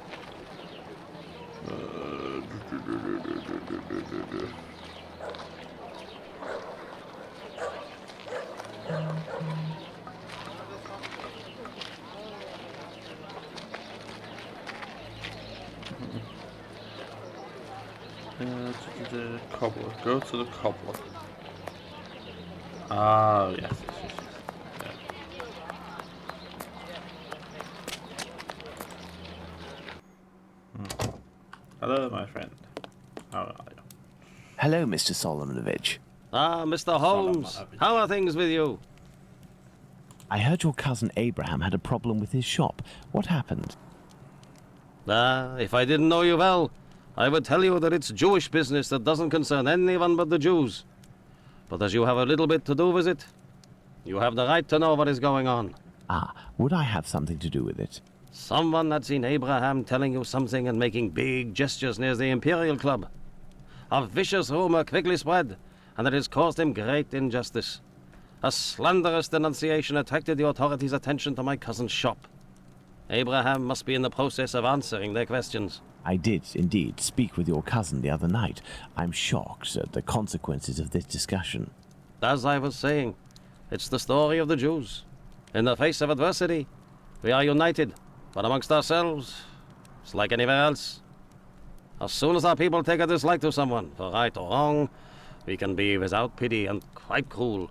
the cobbler. Go to the cobbler. Ah, yes. Yeah. Hello, my friend. How are you? Hello, Mr. Solomonovich. Ah, Mr. Holmes. How are things with you? I heard your cousin Abraham had a problem with his shop. What happened? If I didn't know you well, I would tell you that it's Jewish business that doesn't concern anyone but the Jews. But as you have a little bit to do with it, you have the right to know what is going on. Ah, would I have something to do with it? Someone had seen Abraham telling you something and making big gestures near the Imperial Club. A vicious rumor quickly spread, and it has caused him great injustice. A slanderous denunciation attracted the authorities' attention to my cousin's shop. Abraham must be in the process of answering their questions. I did, indeed, speak with your cousin the other night. I'm shocked at the consequences of this discussion. As I was saying, it's the story of the Jews. In the face of adversity, we are united, but amongst ourselves, it's like anywhere else. As soon as our people take a dislike to someone, for right or wrong, we can be without pity and quite cruel.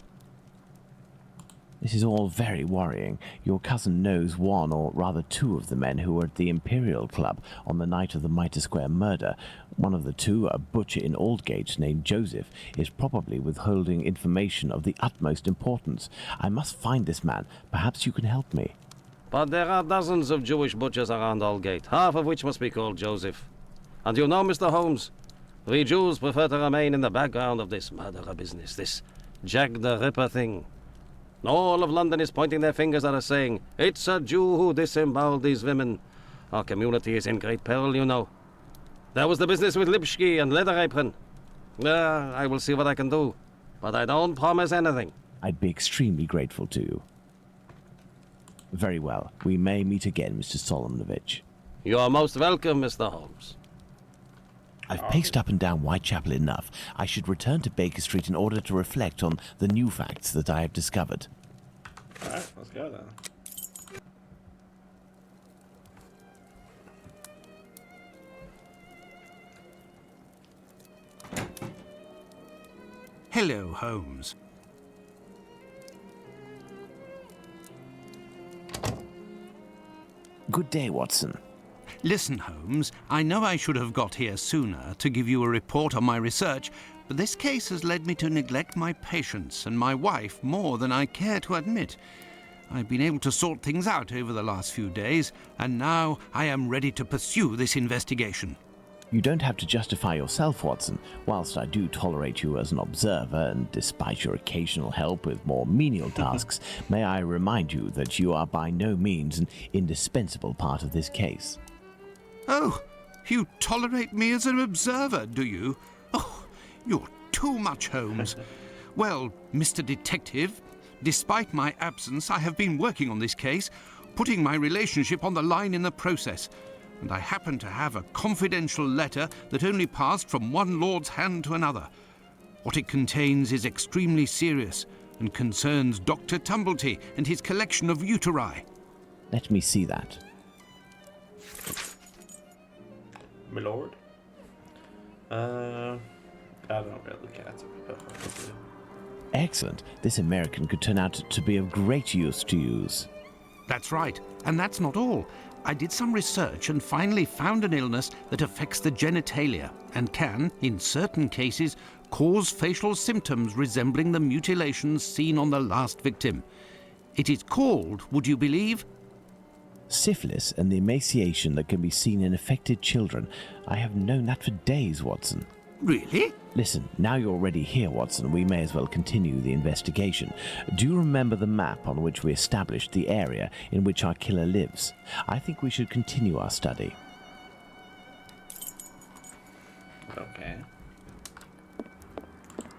This is all very worrying. Your cousin knows one, or rather two, of the men who were at the Imperial Club on the night of the Mitre Square murder. One of the two, a butcher in Aldgate named Joseph, is probably withholding information of the utmost importance. I must find this man. Perhaps you can help me. But there are dozens of Jewish butchers around Aldgate, half of which must be called Joseph. And you know, Mr. Holmes, we Jews prefer to remain in the background of this murderer business, this Jack the Ripper thing. All of London is pointing their fingers at us, saying, "It's a Jew who disemboweled these women." Our community is in great peril, you know. There was the business with Lipsky and Leather Apron. I will see what I can do, but I don't promise anything. I'd be extremely grateful to you. Very well. We may meet again, Mr. Solomonovich. You are most welcome, Mr. Holmes. I've paced up and down Whitechapel enough. I should return to Baker Street in order to reflect on the new facts that I have discovered. Alright, let's go then. Hello, Holmes. Good day, Watson. Listen, Holmes, I know I should have got here sooner to give you a report on my research, but this case has led me to neglect my patients and my wife more than I care to admit. I've been able to sort things out over the last few days, and now I am ready to pursue this investigation. You don't have to justify yourself, Watson. Whilst I do tolerate you as an observer, and despite your occasional help with more menial tasks, may I remind you that you are by no means an indispensable part of this case. Oh, you tolerate me as an observer, do you? Oh, you're too much, Holmes. Well, Mr. Detective, despite my absence, I have been working on this case, putting my relationship on the line in the process. And I happen to have a confidential letter that only passed from one lord's hand to another. What it contains is extremely serious and concerns Dr. Tumblety and his collection of uteri. Let me see that. My lord? I don't really look at it. Excellent. This American could turn out to be of great use to use. That's right, and that's not all. I did some research and finally found an illness that affects the genitalia and can, in certain cases, cause facial symptoms resembling the mutilations seen on the last victim. It is called, would you believe? Syphilis and the emaciation that can be seen in affected children. I have known that for days, Watson. Really? Listen, now you're already here, Watson, we may as well continue the investigation. Do you remember the map on which we established the area in which our killer lives? I think we should continue our study. Okay.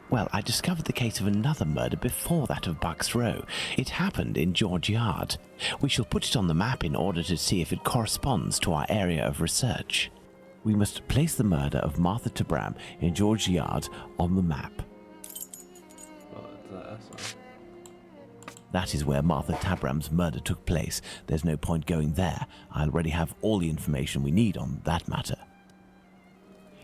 Well, I discovered the case of another murder before that of Buck's Row. It happened in George Yard. We shall put it on the map in order to see if it corresponds to our area of research. We must place the murder of Martha Tabram in George Yard on the map. That is where Martha Tabram's murder took place. There's no point going there. I already have all the information we need on that matter.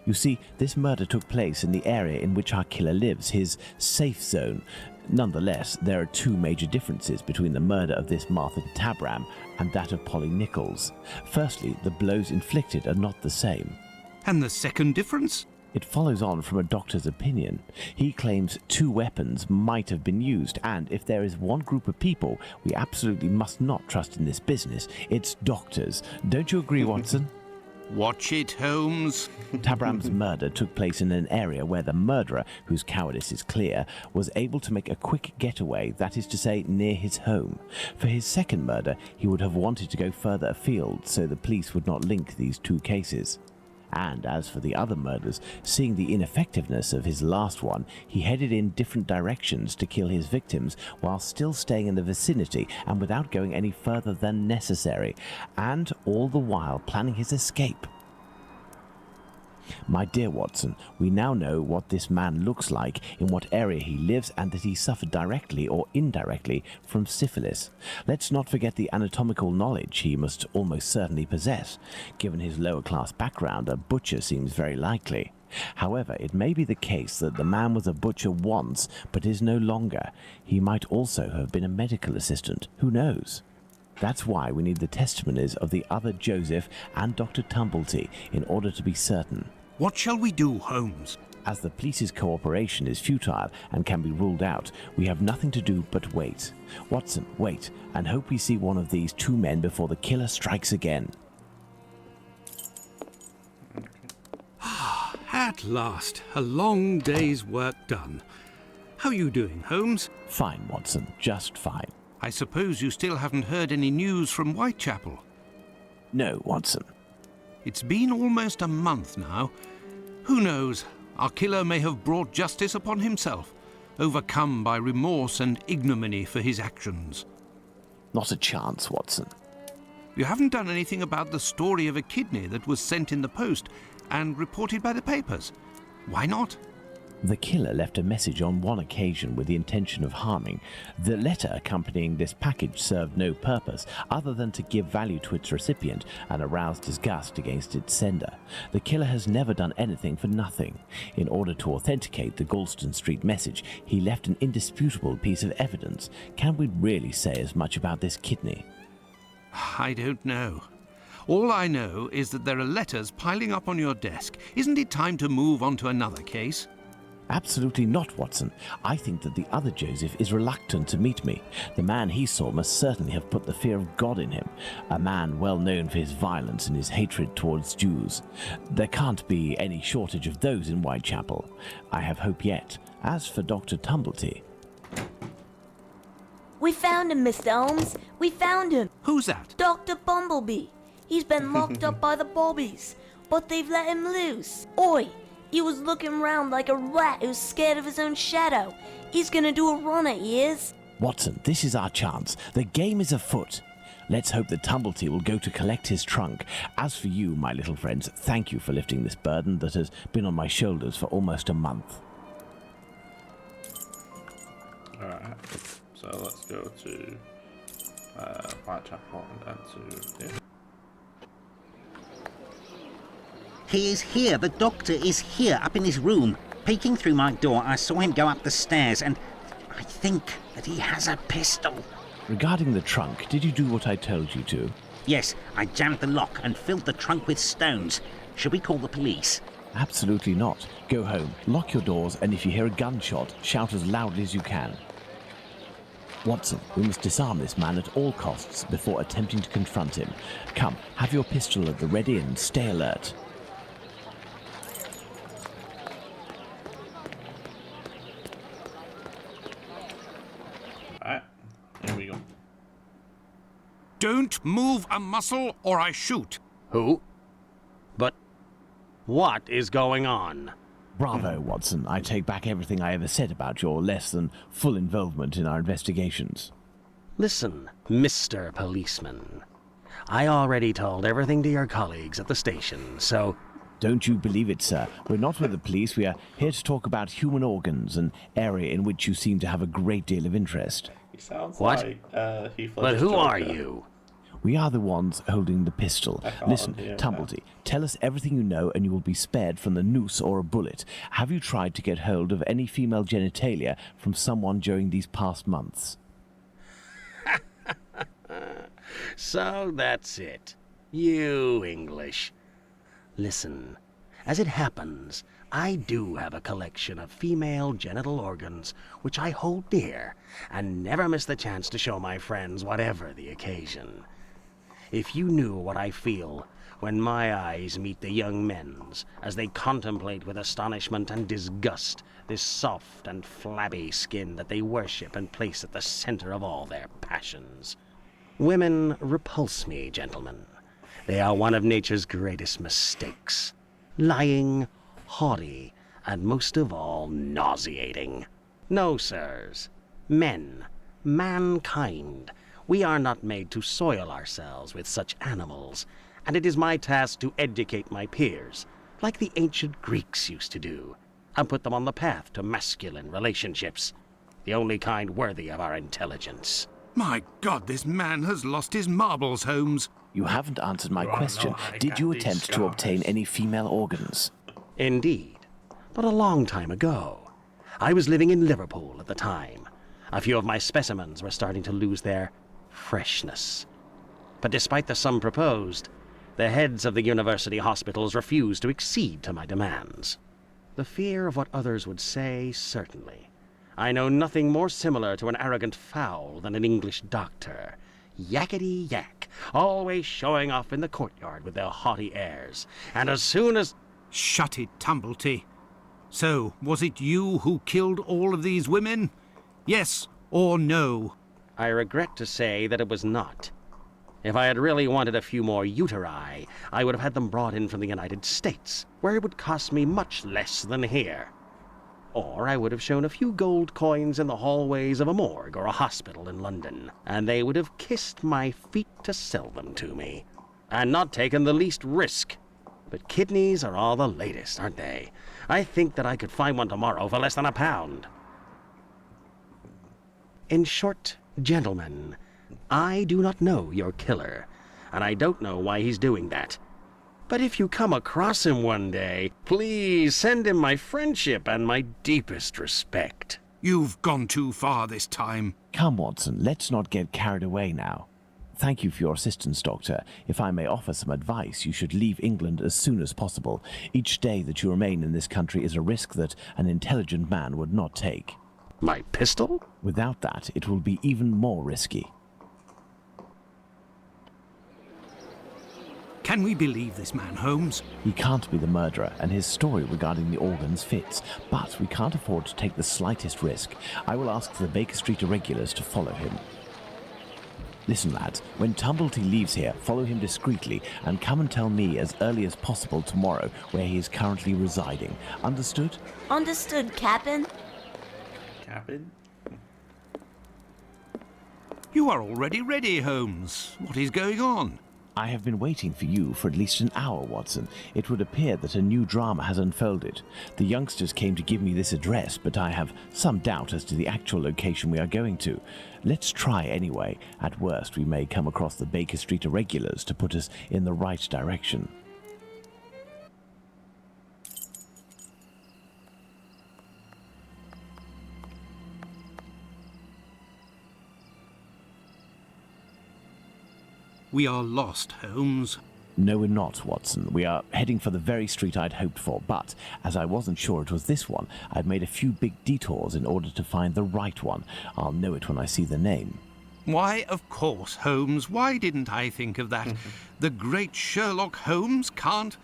You see, this murder took place in the area in which our killer lives, his safe zone. Nonetheless, there are two major differences between the murder of this Martha Tabram and that of Polly Nichols. Firstly, the blows inflicted are not the same. And the second difference? It follows on from a doctor's opinion. He claims two weapons might have been used, and if there is one group of people we absolutely must not trust in this business, it's doctors. Don't you agree, Watson? Watch it, Holmes. Tabram's murder took place in an area where the murderer, whose cowardice is clear, was able to make a quick getaway, that is to say, near his home. For his second murder, he would have wanted to go further afield, so the police would not link these two cases. And as for the other murders, seeing the ineffectiveness of his last one, he headed in different directions to kill his victims while still staying in the vicinity and without going any further than necessary, and all the while planning his escape. My dear Watson, we now know what this man looks like, in what area he lives, and that he suffered directly or indirectly from syphilis. Let's not forget the anatomical knowledge he must almost certainly possess. Given his lower-class background, a butcher seems very likely. However, it may be the case that the man was a butcher once, but is no longer. He might also have been a medical assistant. Who knows? That's why we need the testimonies of the other Joseph and Dr. Tumblety in order to be certain. What shall we do, Holmes? As the police's cooperation is futile and can be ruled out, we have nothing to do but wait. Watson, wait, and hope we see one of these two men before the killer strikes again. At last, a long day's work done. How are you doing, Holmes? Fine, Watson, just fine. I suppose you still haven't heard any news from Whitechapel? No, Watson. It's been almost a month now. Who knows? Our killer may have brought justice upon himself, overcome by remorse and ignominy for his actions. Not a chance, Watson. You haven't done anything about the story of a kidney that was sent in the post and reported by the papers. Why not? The killer left a message on one occasion with the intention of harming. The letter accompanying this package served no purpose other than to give value to its recipient and arouse disgust against its sender. The killer has never done anything for nothing. In order to authenticate the Galston Street message, he left an indisputable piece of evidence. Can we really say as much about this kidney? I don't know. All I know is that there are letters piling up on your desk. Isn't it time to move on to another case? Absolutely not, Watson. I think that the other Joseph is reluctant to meet me. The man he saw must certainly have put the fear of God in him, a man well known for his violence and his hatred towards Jews. There can't be any shortage of those in Whitechapel. I have hope yet. As for Dr. Tumblety... We found him, Mr. Holmes. We found him. Who's that? Dr. Bumblebee. He's been locked up by the bobbies, but they've let him loose. Oi! He was looking round like a rat who's scared of his own shadow. He's gonna do a runner, he is. Watson, this is our chance. The game is afoot. Let's hope that Tumblety will go to collect his trunk. As for you, my little friends, thank you for lifting this burden that has been on my shoulders for almost a month. Alright, so let's go to Whitechapel and to here. He is here. The doctor is here, up in his room. Peeking through my door, I saw him go up the stairs, and I think that he has a pistol. Regarding the trunk, did you do what I told you to? Yes, I jammed the lock and filled the trunk with stones. Should we call the police? Absolutely not. Go home, lock your doors, and if you hear a gunshot, shout as loudly as you can. Watson, we must disarm this man at all costs before attempting to confront him. Come, have your pistol at the ready and stay alert. Alright, here we go. Don't move a muscle or I shoot. Who? But what is going on? Bravo, Watson. I take back everything I ever said about your less than full involvement in our investigations. Listen, Mr. Policeman. I already told everything to your colleagues at the station, so... Don't you believe it, sir. We're not with the police. We are here to talk about human organs, an area in which you seem to have a great deal of interest. He sounds What? like Heath But Ledger's who are Joker. you? We are the ones holding the pistol. I can't Listen, hear Tumblety, tell us everything you know and you will be spared from the noose or a bullet. Have you tried to get hold of any female genitalia from someone during these past months? So that's it. You English. Listen, as it happens, I do have a collection of female genital organs which I hold dear and never miss the chance to show my friends whatever the occasion. If you knew what I feel when my eyes meet the young men's as they contemplate with astonishment and disgust this soft and flabby skin that they worship and place at the center of all their passions. Women repulse me, gentlemen. They are one of nature's greatest mistakes. Lying, haughty, and most of all, nauseating. No, sirs. Men, mankind, we are not made to soil ourselves with such animals, and it is my task to educate my peers, like the ancient Greeks used to do, and put them on the path to masculine relationships, the only kind worthy of our intelligence. My God, this man has lost his marbles, Holmes. You haven't answered my question. I Did got you these attempt to scars. obtain any female organs? Indeed, but a long time ago. I was living in Liverpool at the time. A few of my specimens were starting to lose their freshness. But despite the sum proposed, the heads of the university hospitals refused to accede to my demands. The fear of what others would say, certainly. I know nothing more similar to an arrogant fowl than an English doctor. Yakety yak, always showing off in the courtyard with their haughty airs. And as soon as... Shut it, Tumblety. So, was it you who killed all of these women? Yes or no? I regret to say that it was not. If I had really wanted a few more uteri, I would have had them brought in from the United States, where it would cost me much less than here. Or I would have shown a few gold coins in the hallways of a morgue or a hospital in London, and they would have kissed my feet to sell them to me, and not taken the least risk. But kidneys are all the latest, aren't they? I think that I could find one tomorrow for less than £1. In short, gentlemen, I do not know your killer, and I don't know why he's doing that. But if you come across him one day, please send him my friendship and my deepest respect. You've gone too far this time. Come, Watson, let's not get carried away now. Thank you for your assistance, Doctor. If I may offer some advice, you should leave England as soon as possible. Each day that you remain in this country is a risk that an intelligent man would not take. My pistol? Without that, it will be even more risky. Can we believe this man, Holmes? He can't be the murderer, and his story regarding the organs fits. But we can't afford to take the slightest risk. I will ask the Baker Street irregulars to follow him. Listen, lads, when Tumblety leaves here, follow him discreetly and come and tell me as early as possible tomorrow where he is currently residing. Understood? Understood, Captain. Captain? You are already ready, Holmes. What is going on? I have been waiting for you for at least an hour, Watson. It would appear that a new drama has unfolded. The youngsters came to give me this address, but I have some doubt as to the actual location we are going to. Let's try anyway. At worst, we may come across the Baker Street irregulars to put us in the right direction. We are lost, Holmes. No, we're not, Watson. We are heading for the very street I'd hoped for, but as I wasn't sure it was this one, I've made a few big detours in order to find the right one. I'll know it when I see the name. Why, of course, Holmes. Why didn't I think of that? The great Sherlock Holmes can't...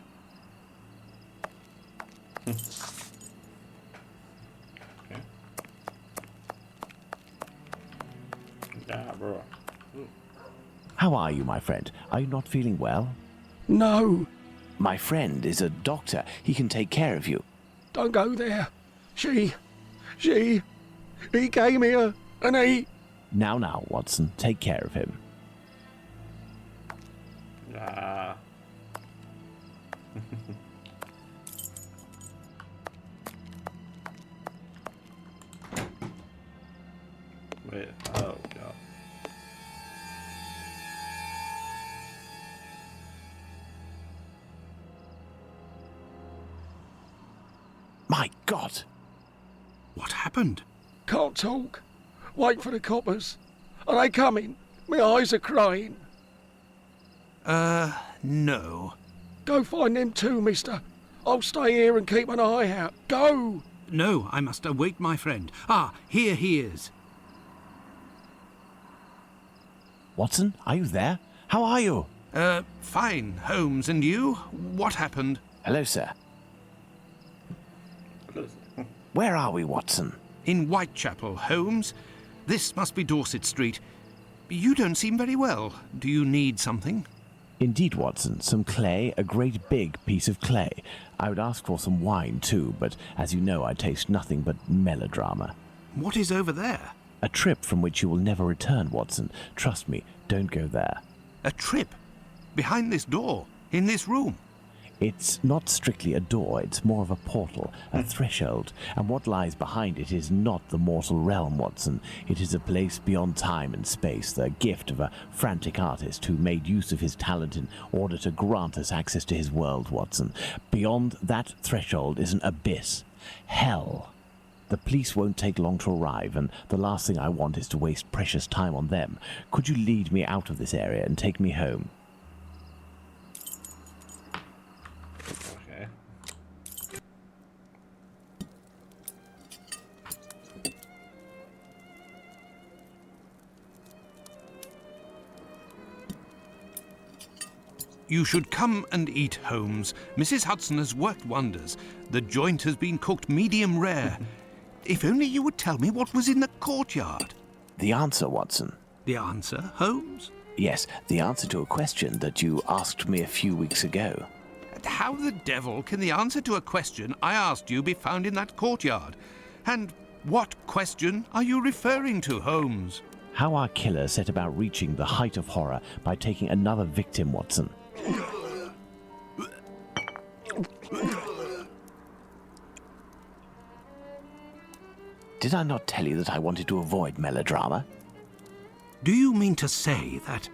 Yeah, bro. How are you, my friend? Are you not feeling well? No, My friend is a doctor. He can take care of you. don't go there. He came here and he... Now, Watson, take care of him. Ah. Wait, oh god. My God! What happened? Can't talk. Wait for the coppers. Are they coming? My eyes are crying. No. Go find them too, mister. I'll stay here and keep an eye out. Go! No, I must await my friend. Ah, here he is. Watson, are you there? How are you? Fine, Holmes, and you? What happened? Hello, sir. Where are we, Watson? In Whitechapel, Holmes. This must be Dorset Street. You don't seem very well. Do you need something? Indeed, Watson. Some clay, a great big piece of clay. I would ask for some wine, too, but as you know, I taste nothing but melodrama. What is over there? A trip from which you will never return, Watson. Trust me, don't go there. A trip? Behind this door? In this room? It's not strictly a door, it's more of a portal, a threshold, and what lies behind it is not the mortal realm, Watson. It is a place beyond time and space, the gift of a frantic artist who made use of his talent in order to grant us access to his world, Watson. Beyond that threshold is an abyss. Hell. The police won't take long to arrive, and the last thing I want is to waste precious time on them. Could you lead me out of this area and take me home? Okay. You should come and eat, Holmes. Mrs. Hudson has worked wonders. The joint has been cooked medium rare. If only you would tell me what was in the courtyard. The answer, Watson. The answer, Holmes? Yes, the answer to a question that you asked me a few weeks ago. How the devil can the answer to a question I asked you be found in that courtyard? And what question are you referring to, Holmes? How our killer set about reaching the height of horror by taking another victim, Watson. Did I not tell you that I wanted to avoid melodrama? Do you mean to say that...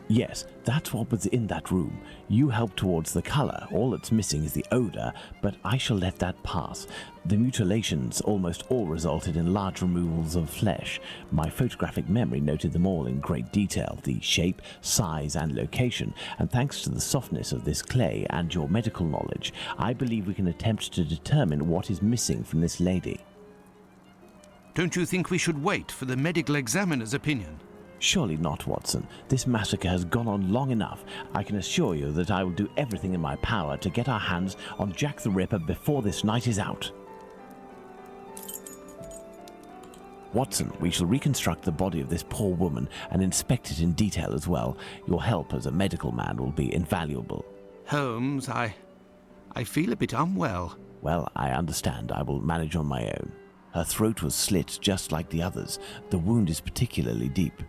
Yes, that's what was in that room. You helped towards the colour. All that's missing is the odour, but I shall let that pass. The mutilations almost all resulted in large removals of flesh. My photographic memory noted them all in great detail, the shape, size and location, and thanks to the softness of this clay and your medical knowledge, I believe we can attempt to determine what is missing from this lady. Don't you think we should wait for the medical examiner's opinion? Surely not, Watson. This massacre has gone on long enough. I can assure you that I will do everything in my power to get our hands on Jack the Ripper before this night is out. Watson, we shall reconstruct the body of this poor woman and inspect it in detail as well. Your help as a medical man will be invaluable. Holmes, I feel a bit unwell. Well, I understand. I will manage on my own. Her throat was slit just like the others. The wound is particularly deep.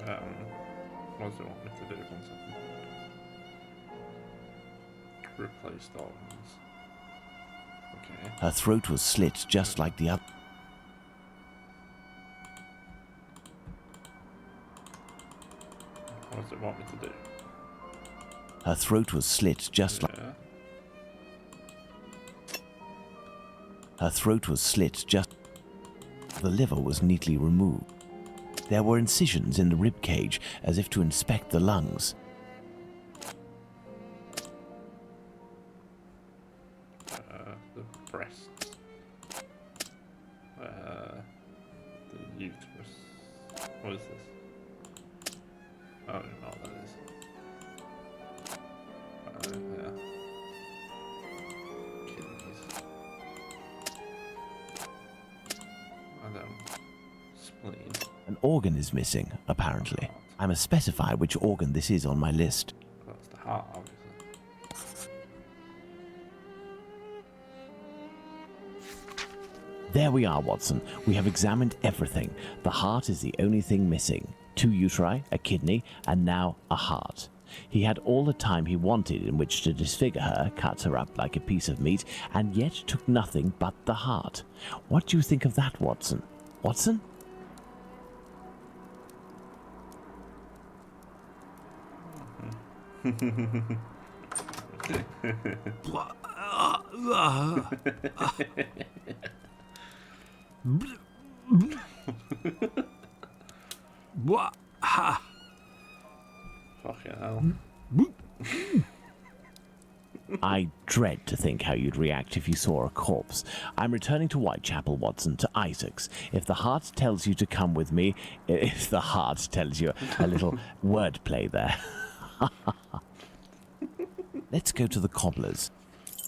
What does it want me to do? 1 second. Replace the organs. Okay. Her throat was slit just like the other. What does it want me to do? Her throat was slit just like. Yeah. Her throat was slit just. The liver was neatly removed. There were incisions in the rib cage, as if to inspect the lungs. The breasts. The uterus. What is this? I don't know what that is. Yeah. Kidneys. Spleen. An organ is missing, apparently. I must specify which organ this is on my list. That's the heart, obviously. There we are, Watson. We have examined everything. The heart is the only thing missing. 2 uteri, a kidney, and now a heart. He had all the time he wanted in which to disfigure her, cut her up like a piece of meat, and yet took nothing but the heart. What do you think of that, Watson? Watson? Fucking hell. I dread to think how you'd react if you saw a corpse. I'm returning to Whitechapel, Watson, to Isaac's. If the heart tells you to come with me, if the heart tells you a little wordplay there. Let's go to the cobbler's.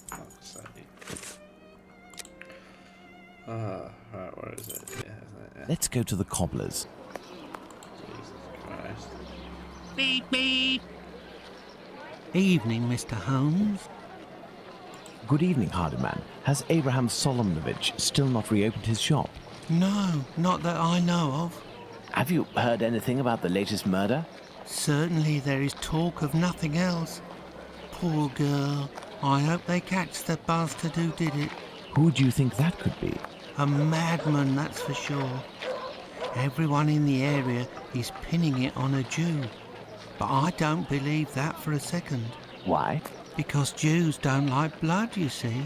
Fuck's sake. Right, where is it? Yeah, isn't it? Yeah. Let's go to the cobbler's. Jesus Christ. Beep, beep. Evening, Mr. Holmes. Good evening, Hardyman. Has Abraham Solomonovich still not reopened his shop? No, not that I know of. Have you heard anything about the latest murder? Certainly there is talk of nothing else. Poor girl. I hope they catch the bastard who did it. Who do you think that could be? A madman, that's for sure. Everyone in the area is pinning it on a Jew. But I don't believe that for a second. Why? Because Jews don't like blood, you see.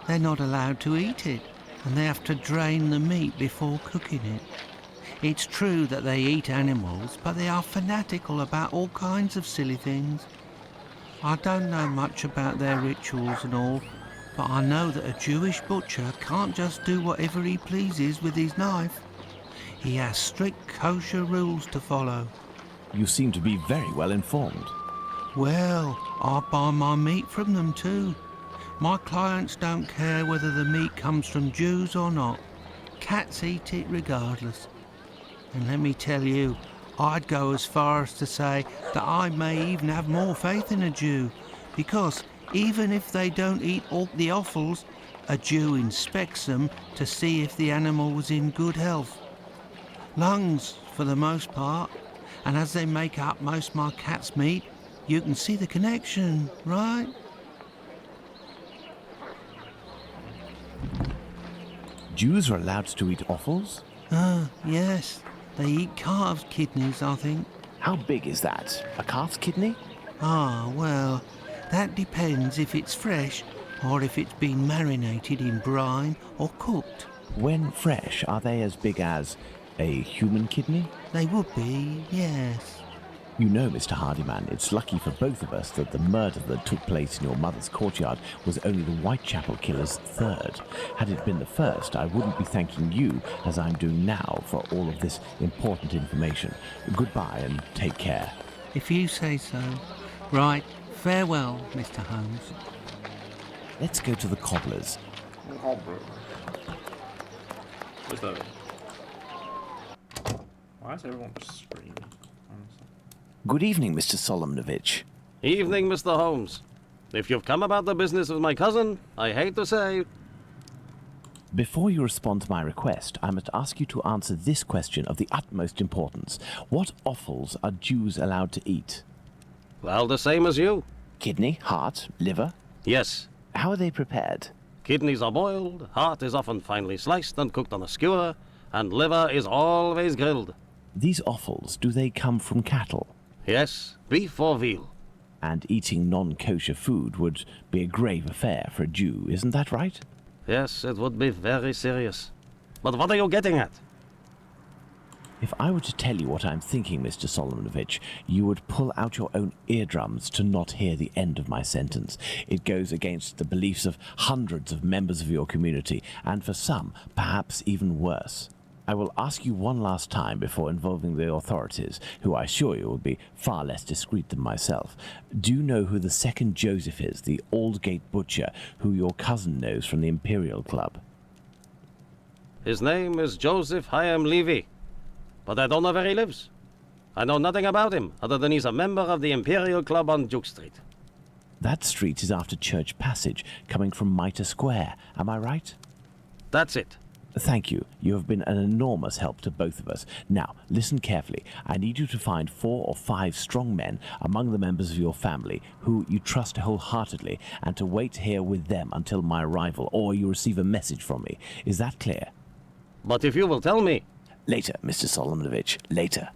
They're not allowed to eat it, and they have to drain the meat before cooking it. It's true that they eat animals, but they are fanatical about all kinds of silly things. I don't know much about their rituals and all, but I know that a Jewish butcher can't just do whatever he pleases with his knife. He has strict kosher rules to follow. You seem to be very well informed. Well, I buy my meat from them too. My clients don't care whether the meat comes from Jews or not. Cats eat it regardless. And let me tell you, I'd go as far as to say that I may even have more faith in a Jew, because even if they don't eat all the offals, a Jew inspects them to see if the animal was in good health. Lungs, for the most part, and as they make up most of my cat's meat, you can see the connection, right? Jews are allowed to eat offals? Ah, yes. They eat calves' kidneys, I think. How big is that? A calf's kidney? Ah, well, that depends if it's fresh or if it's been marinated in brine or cooked. When fresh, are they as big as a human kidney? They would be, yes. You know, Mr. Hardyman, it's lucky for both of us that the murder that took place in your mother's courtyard was only the Whitechapel killer's third. Had it been the first, I wouldn't be thanking you, as I'm doing now, for all of this important information. Goodbye and take care. If you say so. Right, farewell, Mr. Holmes. Let's go to the cobbler's. What's that? Why is everyone just screaming? Honestly. Good evening, Mr. Solomоновich. Evening, Mr. Holmes. If you've come about the business of my cousin, I hate to say... Before you respond to my request, I must ask you to answer this question of the utmost importance. What offals are Jews allowed to eat? Well, the same as you. Kidney, heart, liver? Yes. How are they prepared? Kidneys are boiled, heart is often finely sliced and cooked on a skewer, and liver is always grilled. These offals, do they come from cattle? Yes, beef or veal. And eating non-kosher food would be a grave affair for a Jew, isn't that right? Yes, it would be very serious. But what are you getting at? If I were to tell you what I'm thinking, Mr. Solomоновich, you would pull out your own eardrums to not hear the end of my sentence. It goes against the beliefs of hundreds of members of your community, and for some, perhaps even worse. I will ask you one last time before involving the authorities, who I assure you will be far less discreet than myself. Do you know who the second Joseph is, the Aldgate butcher, who your cousin knows from the Imperial Club? His name is Joseph Hyam Levy, but I don't know where he lives. I know nothing about him, other than he's a member of the Imperial Club on Duke Street. That street is after Church Passage, coming from Mitre Square, am I right? That's it. Thank you. You have been an enormous help to both of us. Now, listen carefully. I need you to find 4 or 5 strong men among the members of your family who you trust wholeheartedly, and to wait here with them until my arrival, or you receive a message from me. Is that clear? But if you will tell me... Later, Mr. Solomоновich. Later.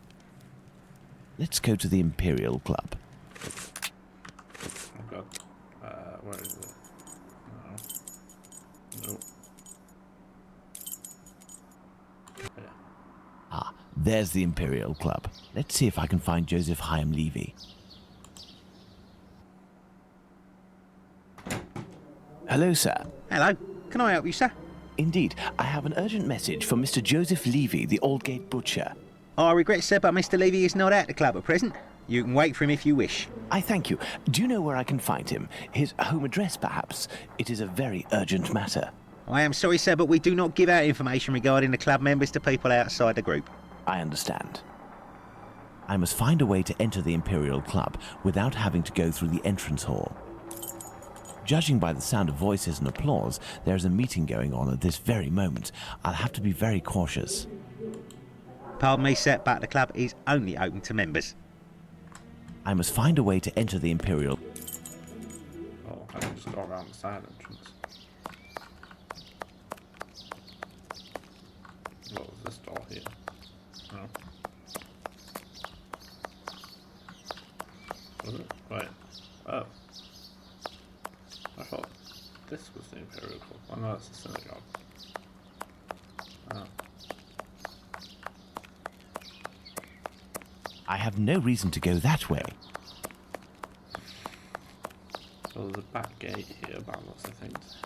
Let's go to the Imperial Club. Oh god. Where is it? No. Nope. Yeah. Ah, there's the Imperial Club. Let's see if I can find Joseph Hyam Levy. Hello, sir. Hello, can I help you, sir? Indeed, I have an urgent message for Mr. Joseph Levy, the Aldgate butcher. I regret, sir, but Mr. Levy is not at the club at present. You can wait for him if you wish. I thank you. Do you know where I can find him? His home address, perhaps? It is a very urgent matter. I am sorry, sir, but we do not give out information regarding the club members to people outside the group. I understand. I must find a way to enter the Imperial Club without having to go through the entrance hall. Judging by the sound of voices and applause, there is a meeting going on at this very moment. I'll have to be very cautious. Pardon me, sir, but the club is only open to members. I must find a way to enter the Imperial... Oh, I can just go around the side entrance. What was this door here? No. Was it? Wait. Oh. I thought this was the Imperial Club. Oh no, that's the synagogue. Oh. I have no reason to go that way. So there's a back gate here, but lots of things.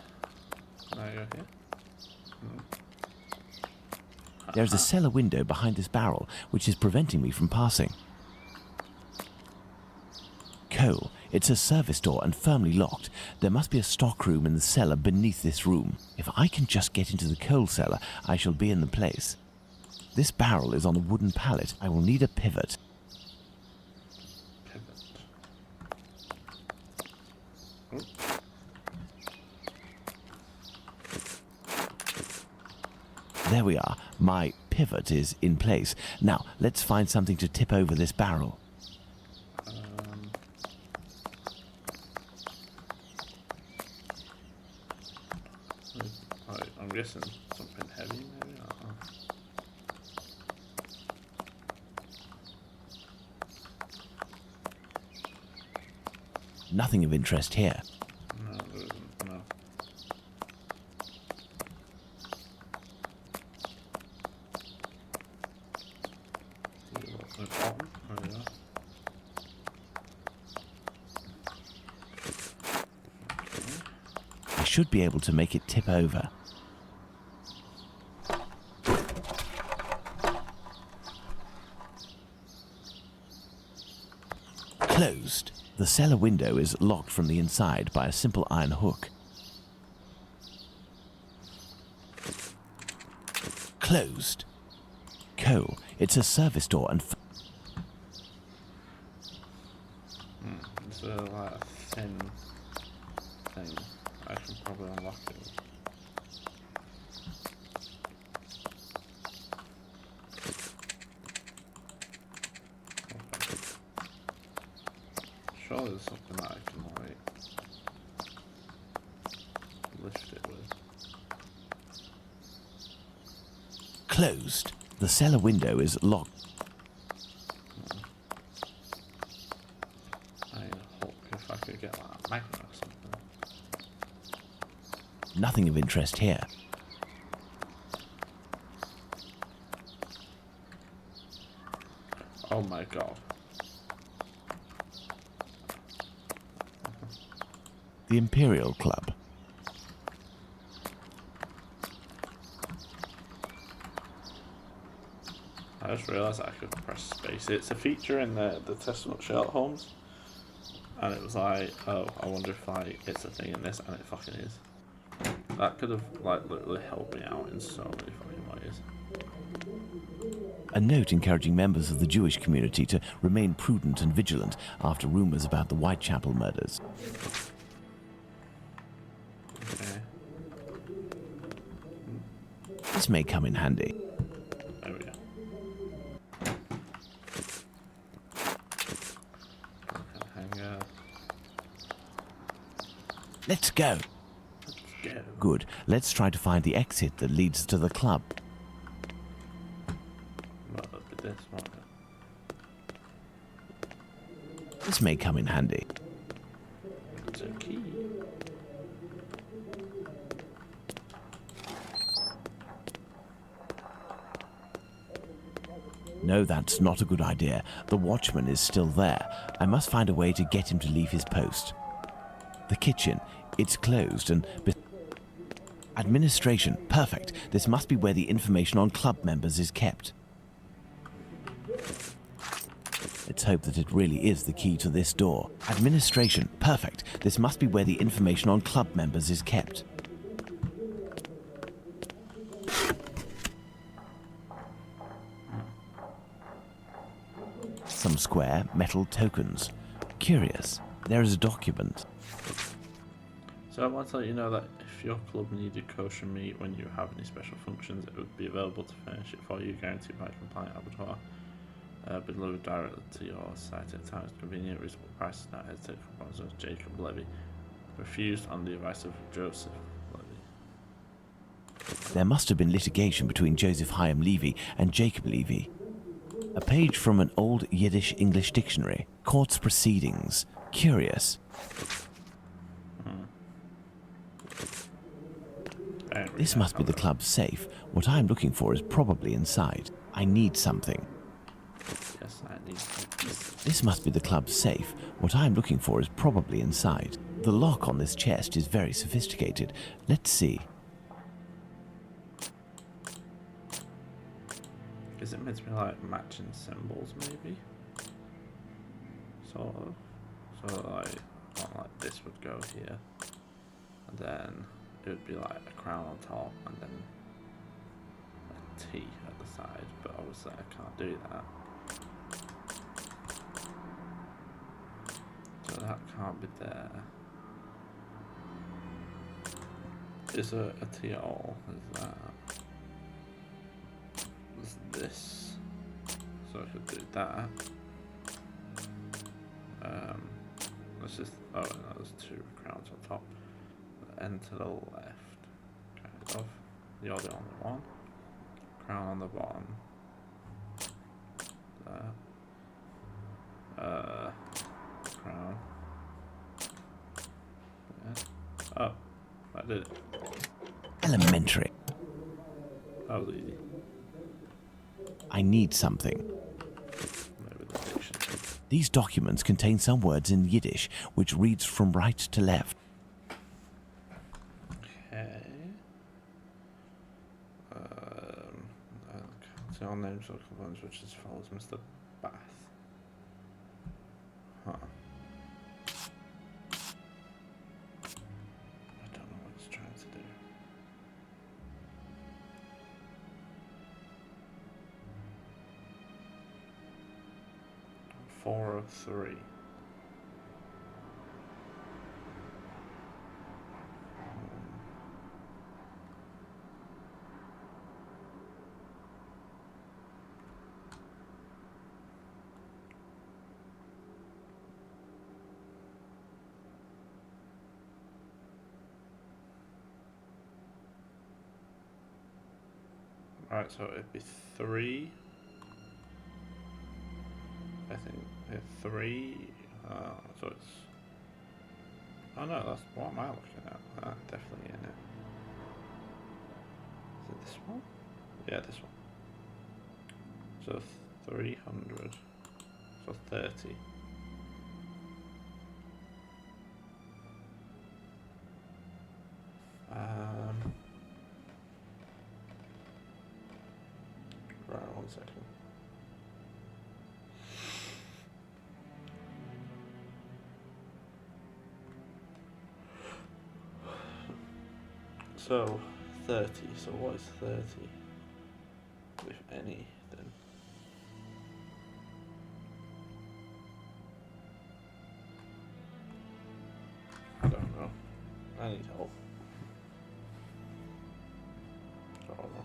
Can I go here? There's a cellar window behind this barrel, which is preventing me from passing. Coal. It's a service door and firmly locked. There must be a stockroom in the cellar beneath this room. If I can just get into the coal cellar, I shall be in the place. This barrel is on a wooden pallet. I will need a pivot. There we are. My pivot is in place. Now, let's find something to tip over this barrel. I'm guessing something heavy, maybe? I don't know. Nothing of interest here. No, there isn't, no. See what's at the bottom? There we go. I should be able to make it tip over. Closed. The cellar window is locked from the inside by a simple iron hook. Closed. Coal. It's a service door and... It's like a thin thing. I can probably unlock it. Surely there's something that I can like lift it with. Closed. The cellar window is locked. I need a hook if I could get like a magnet or something. Nothing of interest here. Oh my god. The Imperial Club. I just realised I could press space. It's a feature in the Testament Sherlock Holmes. And it was like, oh, I wonder if like it's a thing in this, and it fucking is. That could have like literally helped me out in so many fucking ways. A note encouraging members of the Jewish community to remain prudent and vigilant after rumours about the Whitechapel murders. Okay. This may come in handy. There we go. Hanger. Let's go. Let's go. Good. Let's try to find the exit that leads to the club. Well, that'd be this, won't it? This may come in handy. It's a key. No, that's not a good idea. The watchman is still there. I must find a way to get him to leave his post. The kitchen. It's closed and... Administration. Perfect. This must be where the information on club members is kept. Let's hope that it really is the key to this door. Administration. Perfect. This must be where the information on club members is kept. Some square metal tokens. Curious. There is a document. So I want to let you know that if your club needed kosher meat when you have any special functions, it would be available to furnish it for you, guaranteed by a compliant abattoir. Be delivered directly to your site at times convenient, reasonable prices. Not hesitate for sponsors. Jacob Levy. Refused on the advice of Joseph Levy. There must have been litigation between Joseph Hyam Levy and Jacob Levy. A page from an old Yiddish-English dictionary. Court's proceedings. Curious. This must be the club's safe. What I'm looking for is probably inside. I need something. Yes, I need to. This must be the club's safe. What I'm looking for is probably inside. The lock on this chest is very sophisticated. Let's see. Is it meant to be like matching symbols, maybe? Sort of. So like this would go here, and then it would be like a crown on top, and then a T at the side. But obviously, I can't do that. So that can't be there. Is a T at all? Is that? Is this? So I could do that. Let's just. Oh no, there's two crowns on top. N to the left, kind of. You're the only one. Crown on the bottom. There. Crown. Yeah. Oh, I did it. Elementary. That was easy. I need something. Maybe the dictionary. These documents contain some words in Yiddish, which reads from right to left. Okay. See all names or components which is follows Mr. Bath. Huh. I don't know what it's trying to do. Four of three. Alright, so it'd be three. I think three. So it's. Oh no, that's what am I looking at? Definitely in it. Is it this one? Yeah, this one. So 300. So 30. Right, 1 second. So 30. So what is 30? If any, then. I don't know. I need help. I don't know.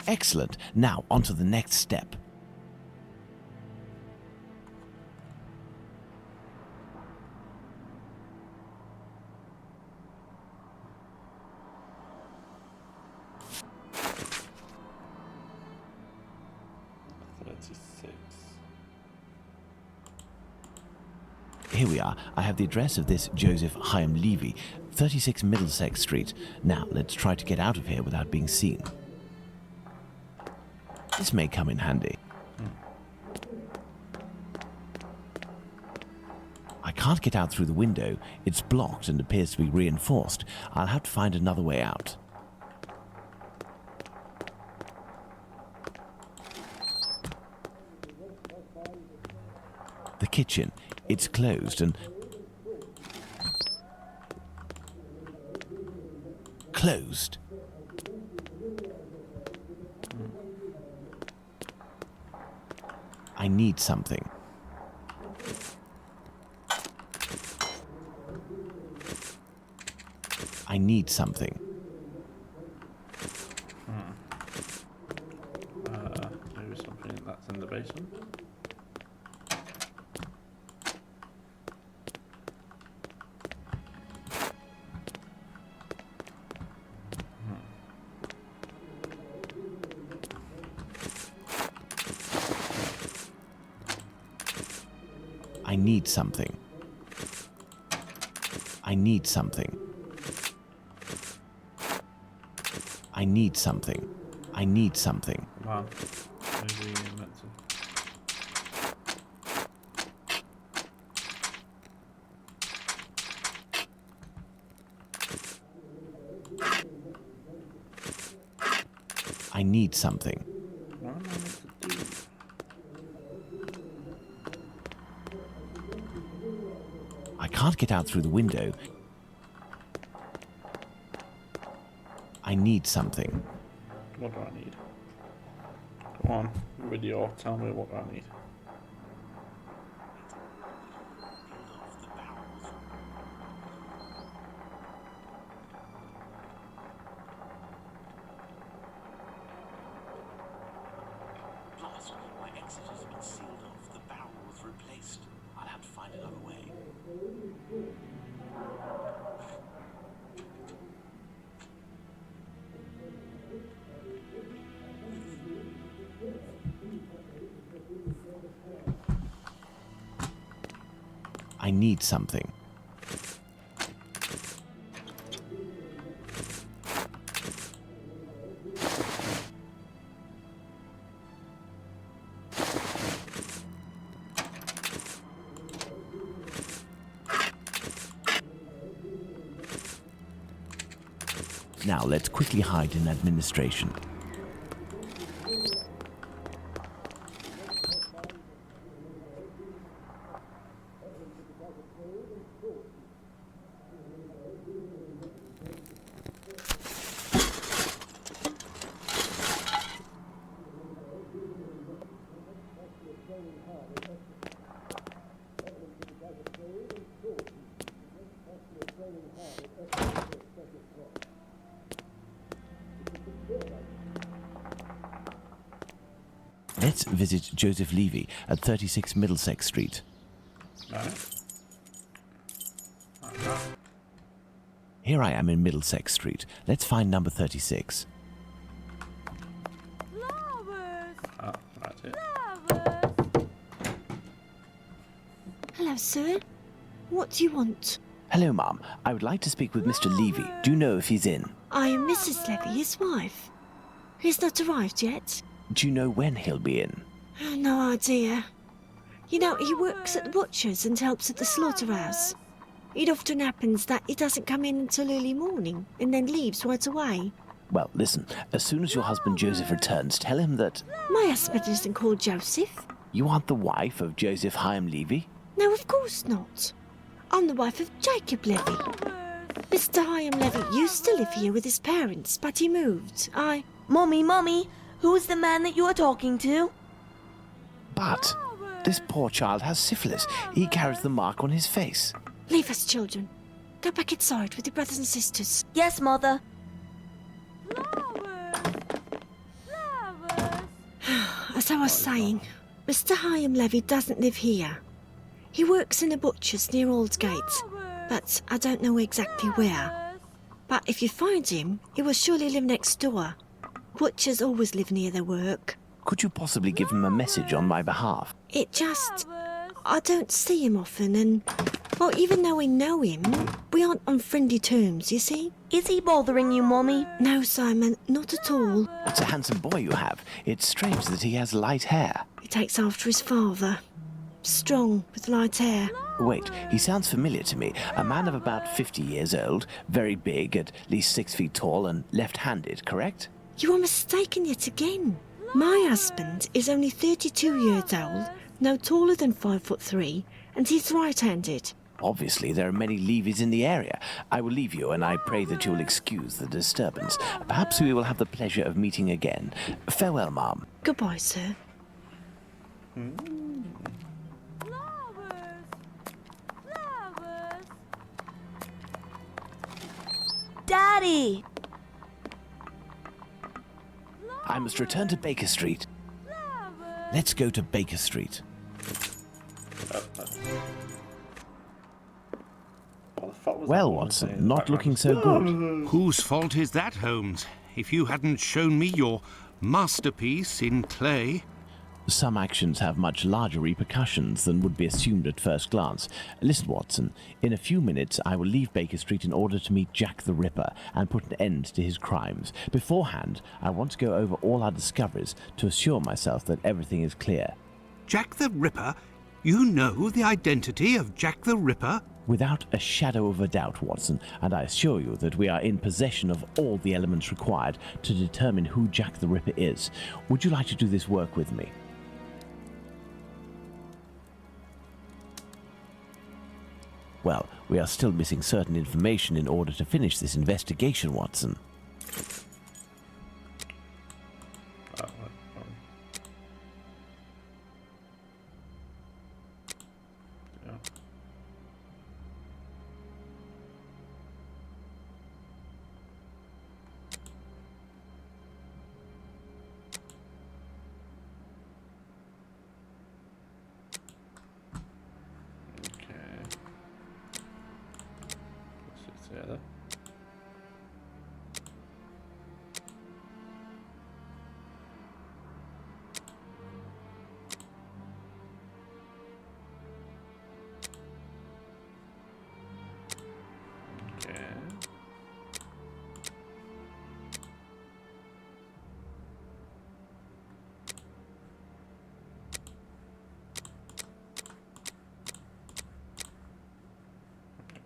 Excellent. Now, on to the next step. Here we are. I have the address of this Joseph Chaim Levy, 36 Middlesex Street. Now, let's try to get out of here without being seen. This may come in handy. I can't get out through the window. It's blocked and appears to be reinforced. I'll have to find another way out. The kitchen. It's closed and... closed. I need something. I need something. Maybe something that's in the basement. I need something. I need something. I need something. I need something. Come on. Maybe meant to. I need something. What am I meant to do? I can't get out through the window. I need something. What do I need? Come on, video, tell me what I need. My exit has been sealed off. The barrel was replaced. I'll have to find another way. I need something. Now let's quickly hide in administration. Let's visit Joseph Levy at 36 Middlesex Street. Here I am in Middlesex Street. Let's find number 36. That's it. Hello, sir. What do you want? Hello, Ma'am. I would like to speak with Mr. Levy. Do you know if he's in? I am Mrs. Levy, his wife. He's not arrived yet. Do you know when he'll be in? No idea. You know, he works at the butcher's and helps at the slaughterhouse. It often happens that he doesn't come in until early morning and then leaves right away. Well, listen, as soon as your husband Joseph returns, tell him that... My husband isn't called Joseph. You aren't the wife of Joseph Hyam Levy? No, of course not. I'm the wife of Jacob Levy. Mr. Hyam Levy used to live here with his parents, but he moved. Mommy, who's the man that you are talking to? But this poor child has syphilis. He carries the mark on his face. Leave us, children. Go back inside with your brothers and sisters. Yes, Mother. As I was saying, Mr. Hyam Levy doesn't live here. He works in a butcher's near Aldgate, but I don't know exactly where. But if you find him, he will surely live next door. Butchers always live near their work. Could you possibly give him a message on my behalf? I don't see him often, and, well, even though we know him, we aren't on friendly terms, you see? Is he bothering you, Mommy? No, Simon, not at all. It's a handsome boy you have. It's strange that he has light hair. He takes after his father. Strong, with light hair. Wait, he sounds familiar to me. A man of about 50 years old, very big, at least 6 feet tall, and left-handed, correct? You are mistaken yet again. My husband is only 32 years old, no taller than 5'3", and he's right-handed. Obviously, there are many Levys in the area. I will leave you, and I pray that you will excuse the disturbance. Perhaps we will have the pleasure of meeting again. Farewell, Ma'am. Goodbye, sir. Daddy! I must return to Baker Street. Let's go to Baker Street. Well, Watson, not looking so good. Whose fault is that, Holmes? If you hadn't shown me your masterpiece in clay... Some actions have much larger repercussions than would be assumed at first glance. Listen, Watson, in a few minutes I will leave Baker Street in order to meet Jack the Ripper and put an end to his crimes. Beforehand, I want to go over all our discoveries to assure myself that everything is clear. Jack the Ripper? You know the identity of Jack the Ripper? Without a shadow of a doubt, Watson, and I assure you that we are in possession of all the elements required to determine who Jack the Ripper is. Would you like to do this work with me? Well, we are still missing certain information in order to finish this investigation, Watson. Together.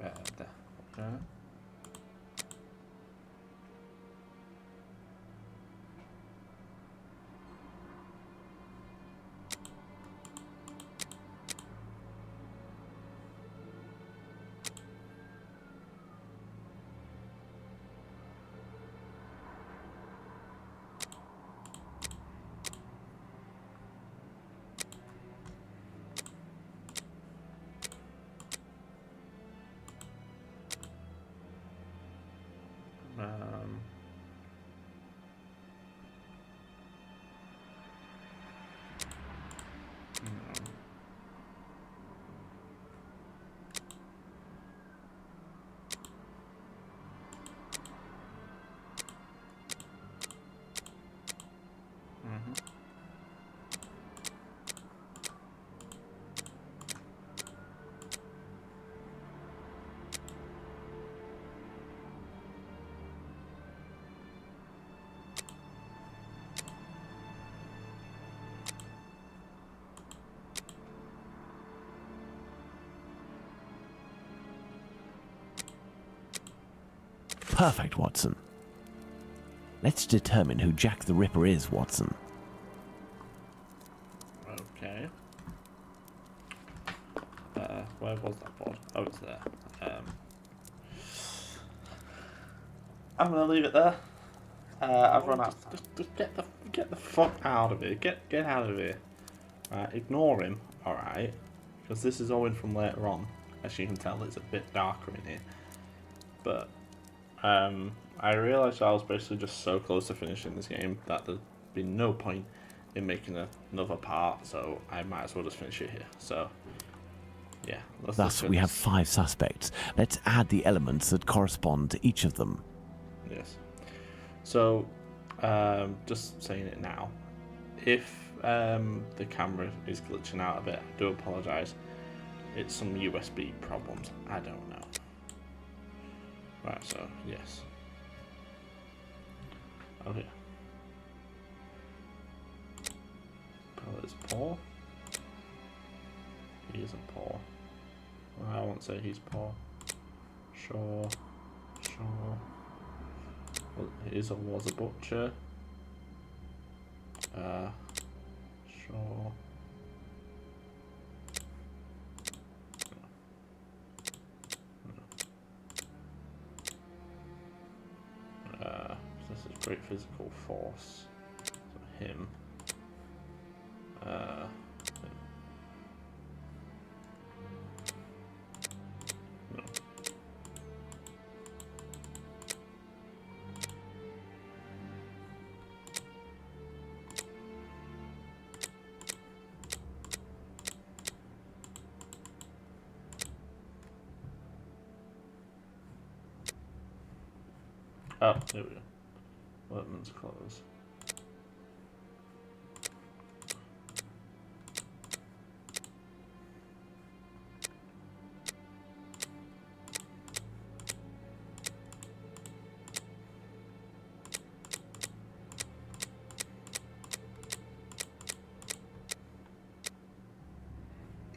Okay. Okay. Um, Perfect, Watson. Let's determine who Jack the Ripper is, Watson. Okay. Where was that board? Oh, it's there. I'm gonna leave it there. I've run out. Just get the fuck out of here. Get out of here. Ignore him. All right. Because this is Owen from later on. As you can tell, it's a bit darker in here. But I realised I was basically just so close to finishing this game that there'd be no point in making another part. So I might as well just finish it here. So. Yeah. Thus, we have 5 suspects. Let's add the elements that correspond to each of them. Yes. So, just saying it now. If the camera is glitching out a bit, I do apologise. It's some USB problems. I don't know. Right, so, yes. Okay. Pallet's poor. He isn't poor. Well, I won't say he's poor. Sure. Well, he is or was a butcher. Sure. This is great physical force. So him. Oh, here we go. Workman's clothes.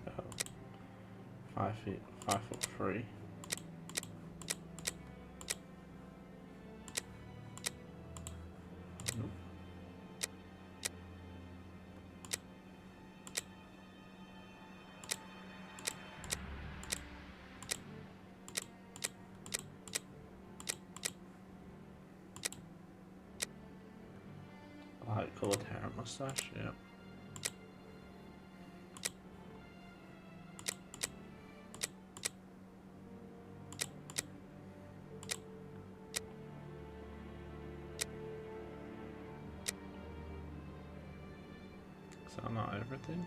Oh. 5 feet 5'3". Nope. Light coloured hair and moustache, yeah. Is that not everything?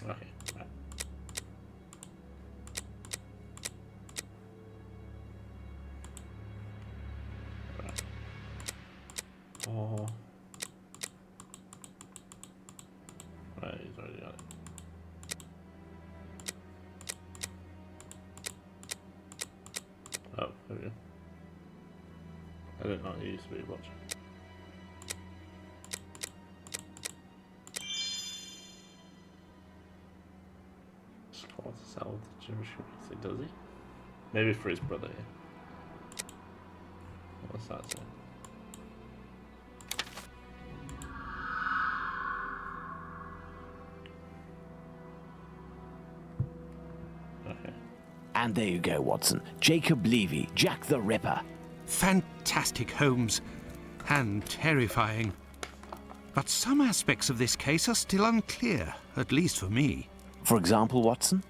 Okay. Right. Right. Oh. Right, he's already got it. Oh, there we go. I didn't know he used to be watching. To sell the Jewish community, does he? Maybe for his brother, yeah. What's that say? Okay. And there you go, Watson. Jacob Levy, Jack the Ripper. Fantastic, Holmes. And terrifying. But some aspects of this case are still unclear, at least for me. For example, Watson?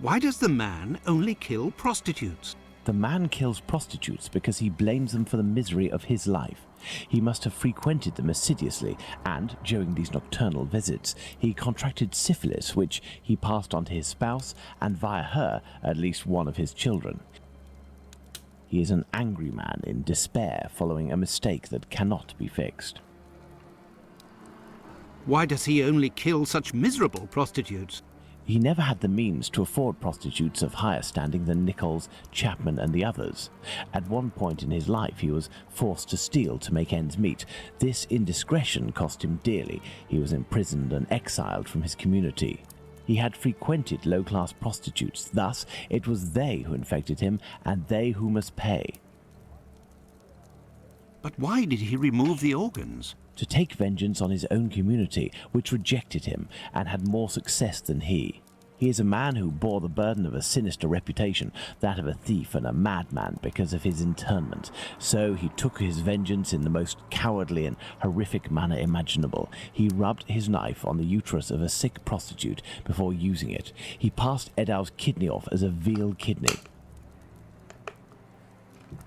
Why does the man only kill prostitutes? The man kills prostitutes because he blames them for the misery of his life. He must have frequented them assiduously, and during these nocturnal visits, he contracted syphilis, which he passed on to his spouse, and via her, at least one of his children. He is an angry man in despair following a mistake that cannot be fixed. Why does he only kill such miserable prostitutes? He never had the means to afford prostitutes of higher standing than Nichols, Chapman and the others. At one point in his life he was forced to steal to make ends meet. This indiscretion cost him dearly. He was imprisoned and exiled from his community. He had frequented low-class prostitutes, thus it was they who infected him and they who must pay. But why did he remove the organs? To take vengeance on his own community, which rejected him and had more success than he. He is a man who bore the burden of a sinister reputation, that of a thief and a madman, because of his internment. So he took his vengeance in the most cowardly and horrific manner imaginable. He rubbed his knife on the uterus of a sick prostitute before using it. He passed Edow's kidney off as a veal kidney.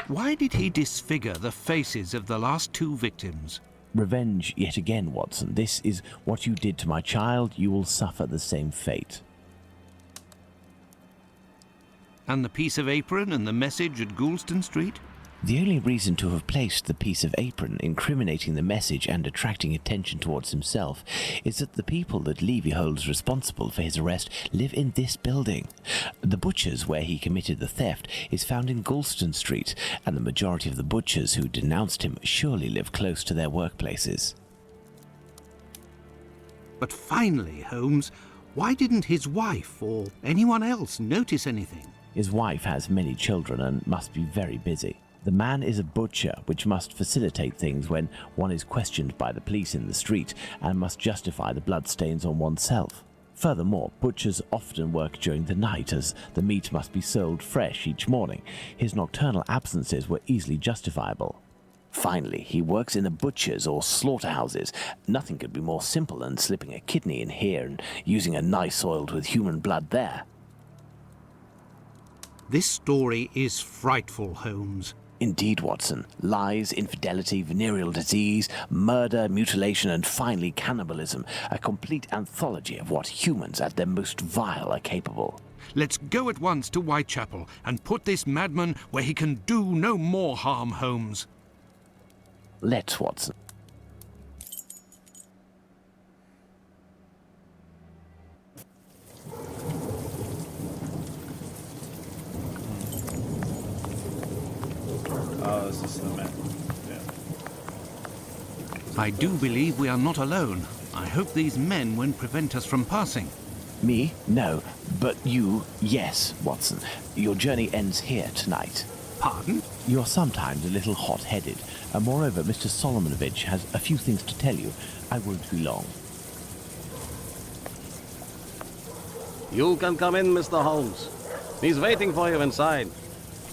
Why did he disfigure the faces of the last two victims? Revenge yet again, Watson. This is what you did to my child. You will suffer the same fate. And the piece of apron and the message at Goulston Street? The only reason to have placed the piece of apron incriminating the message and attracting attention towards himself is that the people that Levy holds responsible for his arrest live in this building. The butcher's where he committed the theft is found in Goulston Street, and the majority of the butchers who denounced him surely live close to their workplaces. But finally, Holmes, why didn't his wife or anyone else notice anything? His wife has many children and must be very busy. The man is a butcher, which must facilitate things when one is questioned by the police in the street and must justify the bloodstains on oneself. Furthermore, butchers often work during the night as the meat must be sold fresh each morning. His nocturnal absences were easily justifiable. Finally, he works in the butchers or slaughterhouses. Nothing could be more simple than slipping a kidney in here and using a knife oiled with human blood there. This story is frightful, Holmes. Indeed, Watson. Lies, infidelity, venereal disease, murder, mutilation, and finally cannibalism. A complete anthology of what humans at their most vile are capable. Let's go at once to Whitechapel and put this madman where he can do no more harm, Holmes. Let's, Watson. Oh, this is the map. Yeah. I do believe we are not alone. I hope these men won't prevent us from passing. Me? No. But you, yes, Watson. Your journey ends here tonight. Pardon? You're sometimes a little hot-headed, and moreover, Mr. Solomonovich has a few things to tell you. I won't be long. You can come in, Mr. Holmes. He's waiting for you inside.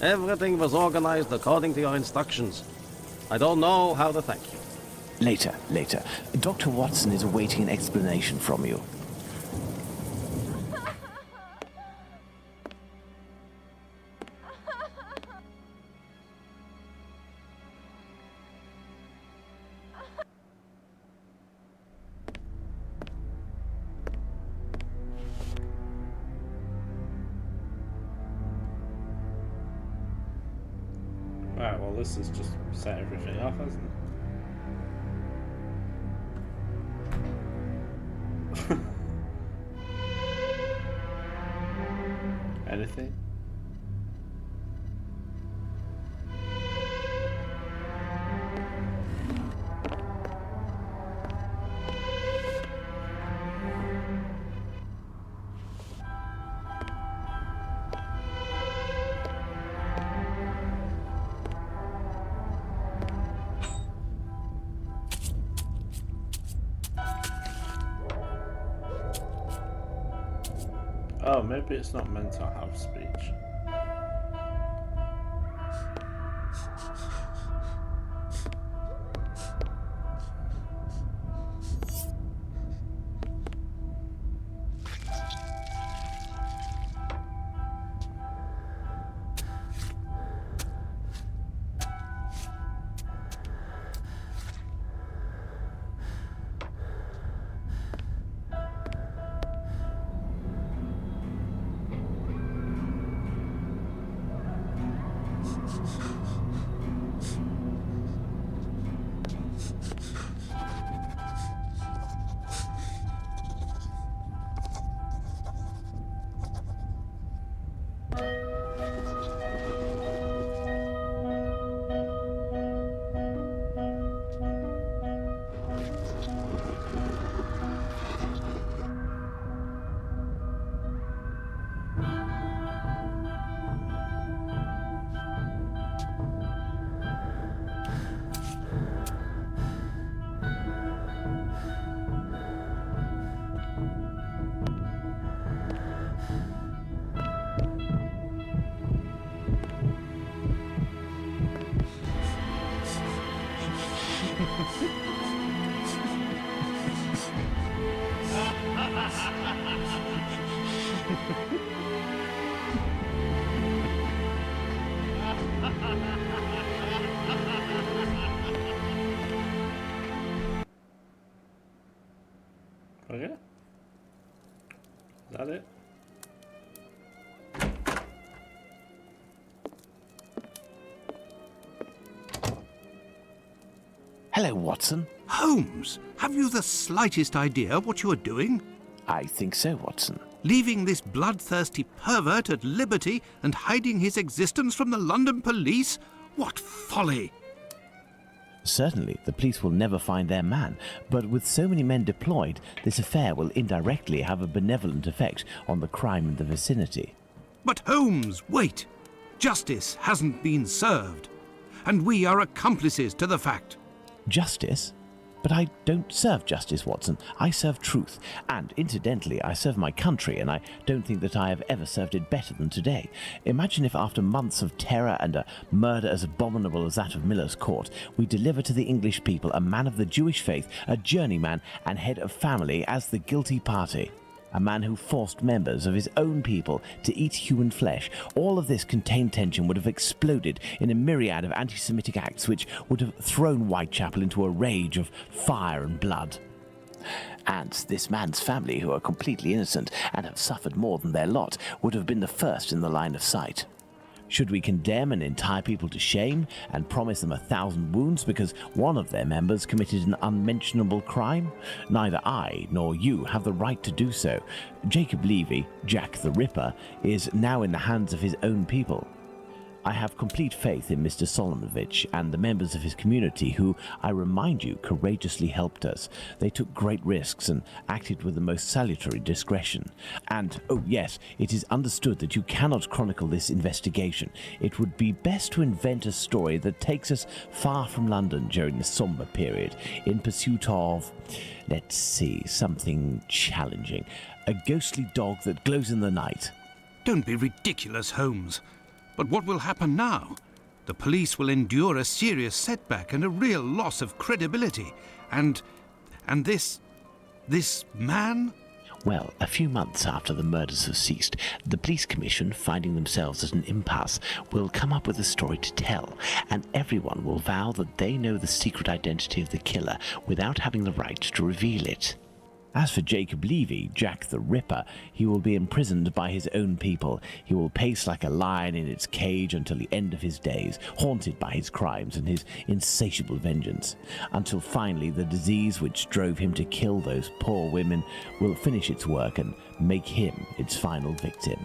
Everything was organized according to your instructions. I don't know how to thank you. Later. Dr. Watson is awaiting an explanation from you. Right, well this has just set everything off, hasn't it? Anything? Oh, maybe it's not meant to have speech. Okay. Is that it? Hello, Watson. Holmes, have you the slightest idea what you are doing? I think so, Watson. Leaving this bloodthirsty pervert at liberty and hiding his existence from the London police? What folly! Certainly, the police will never find their man, but with so many men deployed, this affair will indirectly have a benevolent effect on the crime in the vicinity. But Holmes, wait! Justice hasn't been served, and we are accomplices to the fact. Justice? But I don't serve justice, Watson. I serve truth. And, incidentally, I serve my country, and I don't think that I have ever served it better than today. Imagine if after months of terror and a murder as abominable as that of Miller's Court, we deliver to the English people a man of the Jewish faith, a journeyman and head of family as the guilty party. A man who forced members of his own people to eat human flesh. All of this contained tension would have exploded in a myriad of anti-Semitic acts which would have thrown Whitechapel into a rage of fire and blood. And this man's family, who are completely innocent and have suffered more than their lot, would have been the first in the line of sight. Should we condemn an entire people to shame and promise them 1,000 wounds because one of their members committed an unmentionable crime? Neither I nor you have the right to do so. Jacob Levy, Jack the Ripper, is now in the hands of his own people. I have complete faith in Mr. Solomovich and the members of his community who, I remind you, courageously helped us. They took great risks and acted with the most salutary discretion. And, oh yes, it is understood that you cannot chronicle this investigation. It would be best to invent a story that takes us far from London during the somber period, in pursuit of, let's see, something challenging. A ghostly dog that glows in the night. Don't be ridiculous, Holmes. But what will happen now? The police will endure a serious setback and a real loss of credibility. And this man? Well, a few months after the murders have ceased, the police commission, finding themselves at an impasse, will come up with a story to tell, and everyone will vow that they know the secret identity of the killer without having the right to reveal it. As for Jacob Levy, Jack the Ripper, he will be imprisoned by his own people. He will pace like a lion in its cage until the end of his days, haunted by his crimes and his insatiable vengeance, until finally the disease which drove him to kill those poor women will finish its work and make him its final victim.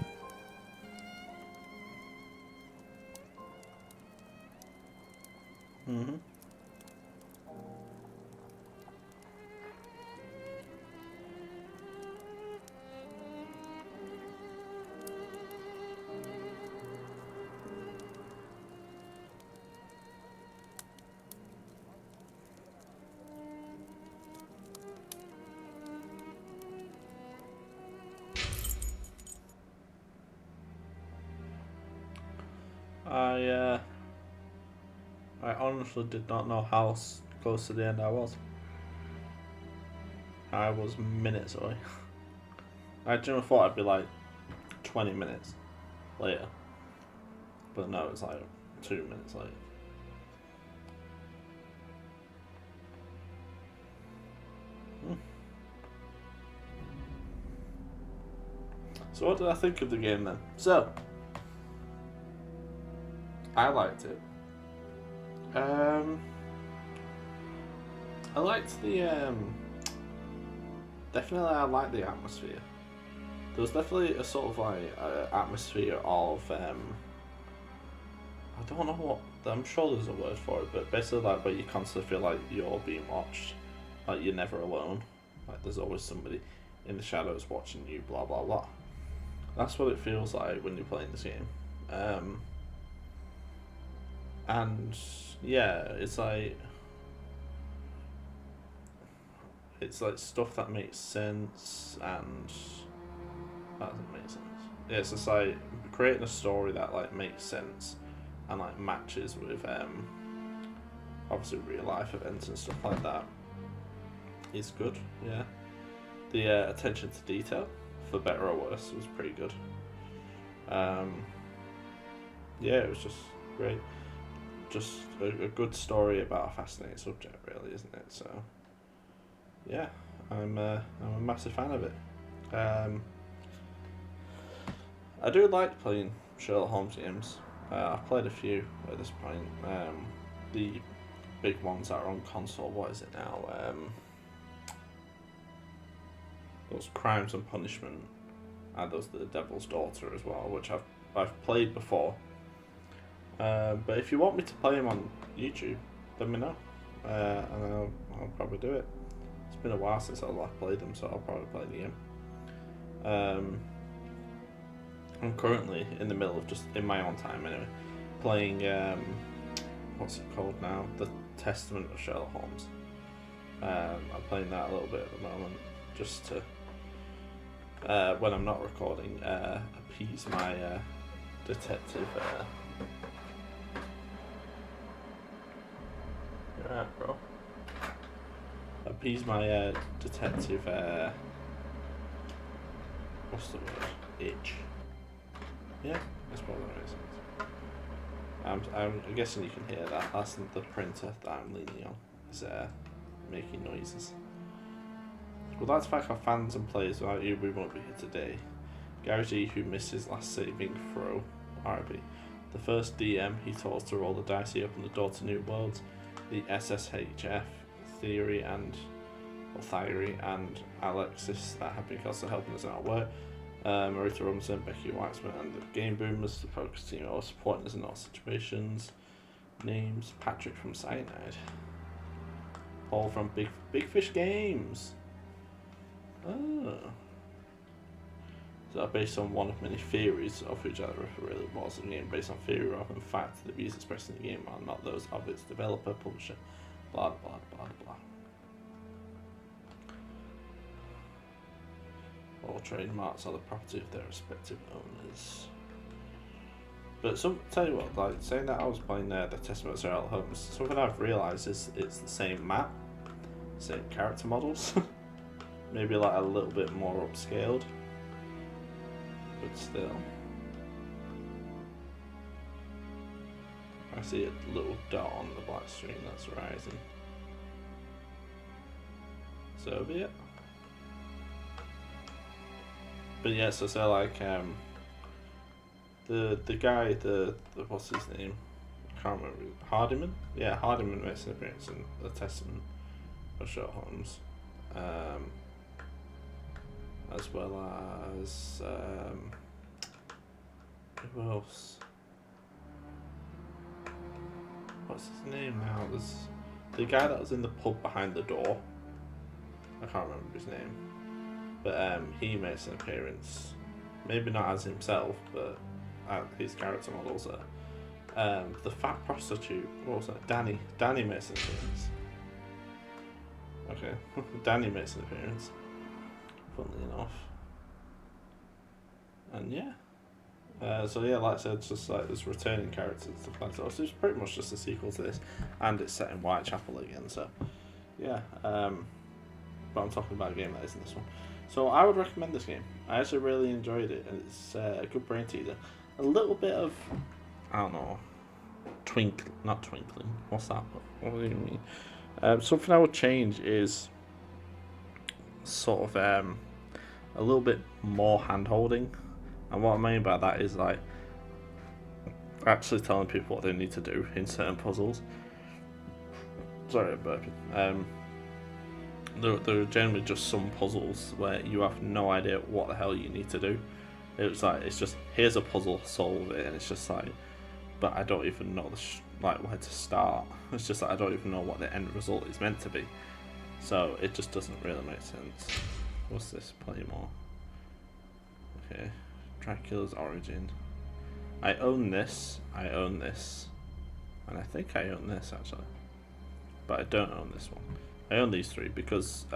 Mm-hmm. I honestly did not know how close to the end I was. I was minutes away. I generally thought I'd be like 20 minutes later. But no, it's like 2 minutes later. So what did I think of the game then? So, I liked it. I liked the definitely I liked the atmosphere. There was definitely a sort of like atmosphere of I don't know what, I'm sure there's a word for it, but basically like where you constantly feel like you're being watched, like you're never alone, like there's always somebody in the shadows watching you, blah blah blah. That's what it feels like when you're playing this game. And yeah, it's like stuff that makes sense and that doesn't make sense. Yeah, it's just like creating a story that like makes sense and like matches with obviously real life events and stuff like that is good. Yeah, the attention to detail, for better or worse, was pretty good. Yeah, it was just great. Just a good story about a fascinating subject, really, isn't it? So, yeah, I'm a massive fan of it. I do like playing Sherlock Holmes games. I've played a few at this point. The big ones that are on console, what is it now? Those Crimes and Punishment, and those The Devil's Daughter as well, which I've played before. But if you want me to play them on YouTube, let me know, and I'll probably do it. It's been a while since I've played them, so I'll probably play the game. I'm currently in the middle of, just in my own time anyway, playing what's it called now? The Testament of Sherlock Holmes. I'm playing that a little bit at the moment, just to, when I'm not recording, appease my detective. You're right, bro. Appease my detective. What's the word? Itch. Yeah, that's probably what it is. I'm guessing you can hear that. That's the printer that I'm leaning on. Is making noises. We'd like to thank our fans and players. Without you, we won't be here today. Gary G, who missed his last saving throw, RIP. The first DM, he taught us to roll the dice. He opened the door to new worlds. The SSHF, Theory and Alexis that have been constantly helping us out at work. Marita Robinson, Becky Waxman, and the Game Boomers, the focus team, all supporting us in all situations. Names: Patrick from Cyanide, Paul from Big Fish Games. Oh. So based on one of many theories of who Jack the Ripper really was, a game based on theory rather than fact, the views expressed in the game are not those of its developer, publisher, blah blah blah blah. All trademarks are the property of their respective owners. But tell you what, like saying that I was playing the Testament of Sherlock Holmes, something I've realised is it's the same map, same character models, maybe like a little bit more upscaled, but still. I see a little dot on the black screen that's rising. So be it. But yeah, so like the guy, the what's his name? I can't remember. Hardiman? Yeah, Hardiman makes an appearance in the Testament of Sherlock Holmes. As well as who else? What's his name now? There's the guy that was in the pub behind the door. I can't remember his name. But he makes an appearance, maybe not as himself, but his character models are. The fat prostitute, what was that? Danny makes an appearance. Okay, Danny makes an appearance, funnily enough. And yeah, so yeah, like I said, it's just like there's returning characters and stuff like that. So it's pretty much just a sequel to this, and it's set in Whitechapel again. So yeah, but I'm talking about a game that isn't this one. So I would recommend this game. I actually really enjoyed it, and it's a good brain teaser. A little bit of, I don't know, not twinkling. What's that? What do you mean? Something I would change is sort of a little bit more hand-holding. And what I mean by that is like actually telling people what they need to do in certain puzzles. Sorry, I'm burping. There are generally just some puzzles where you have no idea what the hell you need to do. It's just here's a puzzle, solve it, and it's just like, but I don't even know like where to start. It's just like I don't even know what the end result is meant to be. So it just doesn't really make sense. What's this? Play more. Okay, Dracula's Origin. I own this, and I think I own this actually, but I don't own this one. I own these three because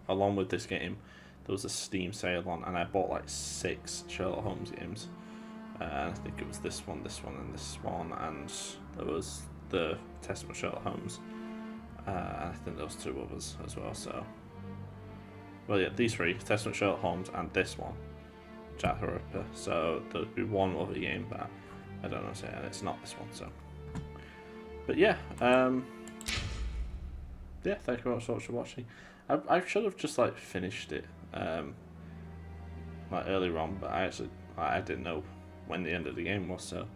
along with this game there was a Steam sale on, and I bought like 6 Sherlock Holmes games. I think it was this one, and this one, and there was the Testament of Sherlock Holmes. And I think there was 2 others as well. So, well, yeah, these 3: Testament of Sherlock Holmes and this one, Jack the Ripper. So there'd be one other game, but I don't know, and it's not this one. So, but yeah, yeah, thank you very much for watching. I should have just like finished it like earlier on, but I didn't know when the end of the game was, so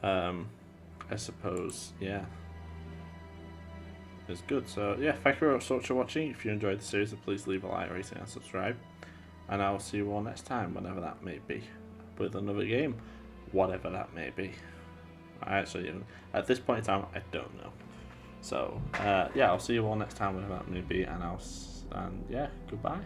I suppose yeah, it's good. So yeah, thank you very much for watching. If you enjoyed the series, please leave a like, rating, and subscribe, and I'll see you all next time, whenever that may be, with another game, whatever that may be. At this point in time, I don't know. So yeah, I'll see you all next time, whenever that may be, and yeah, goodbye.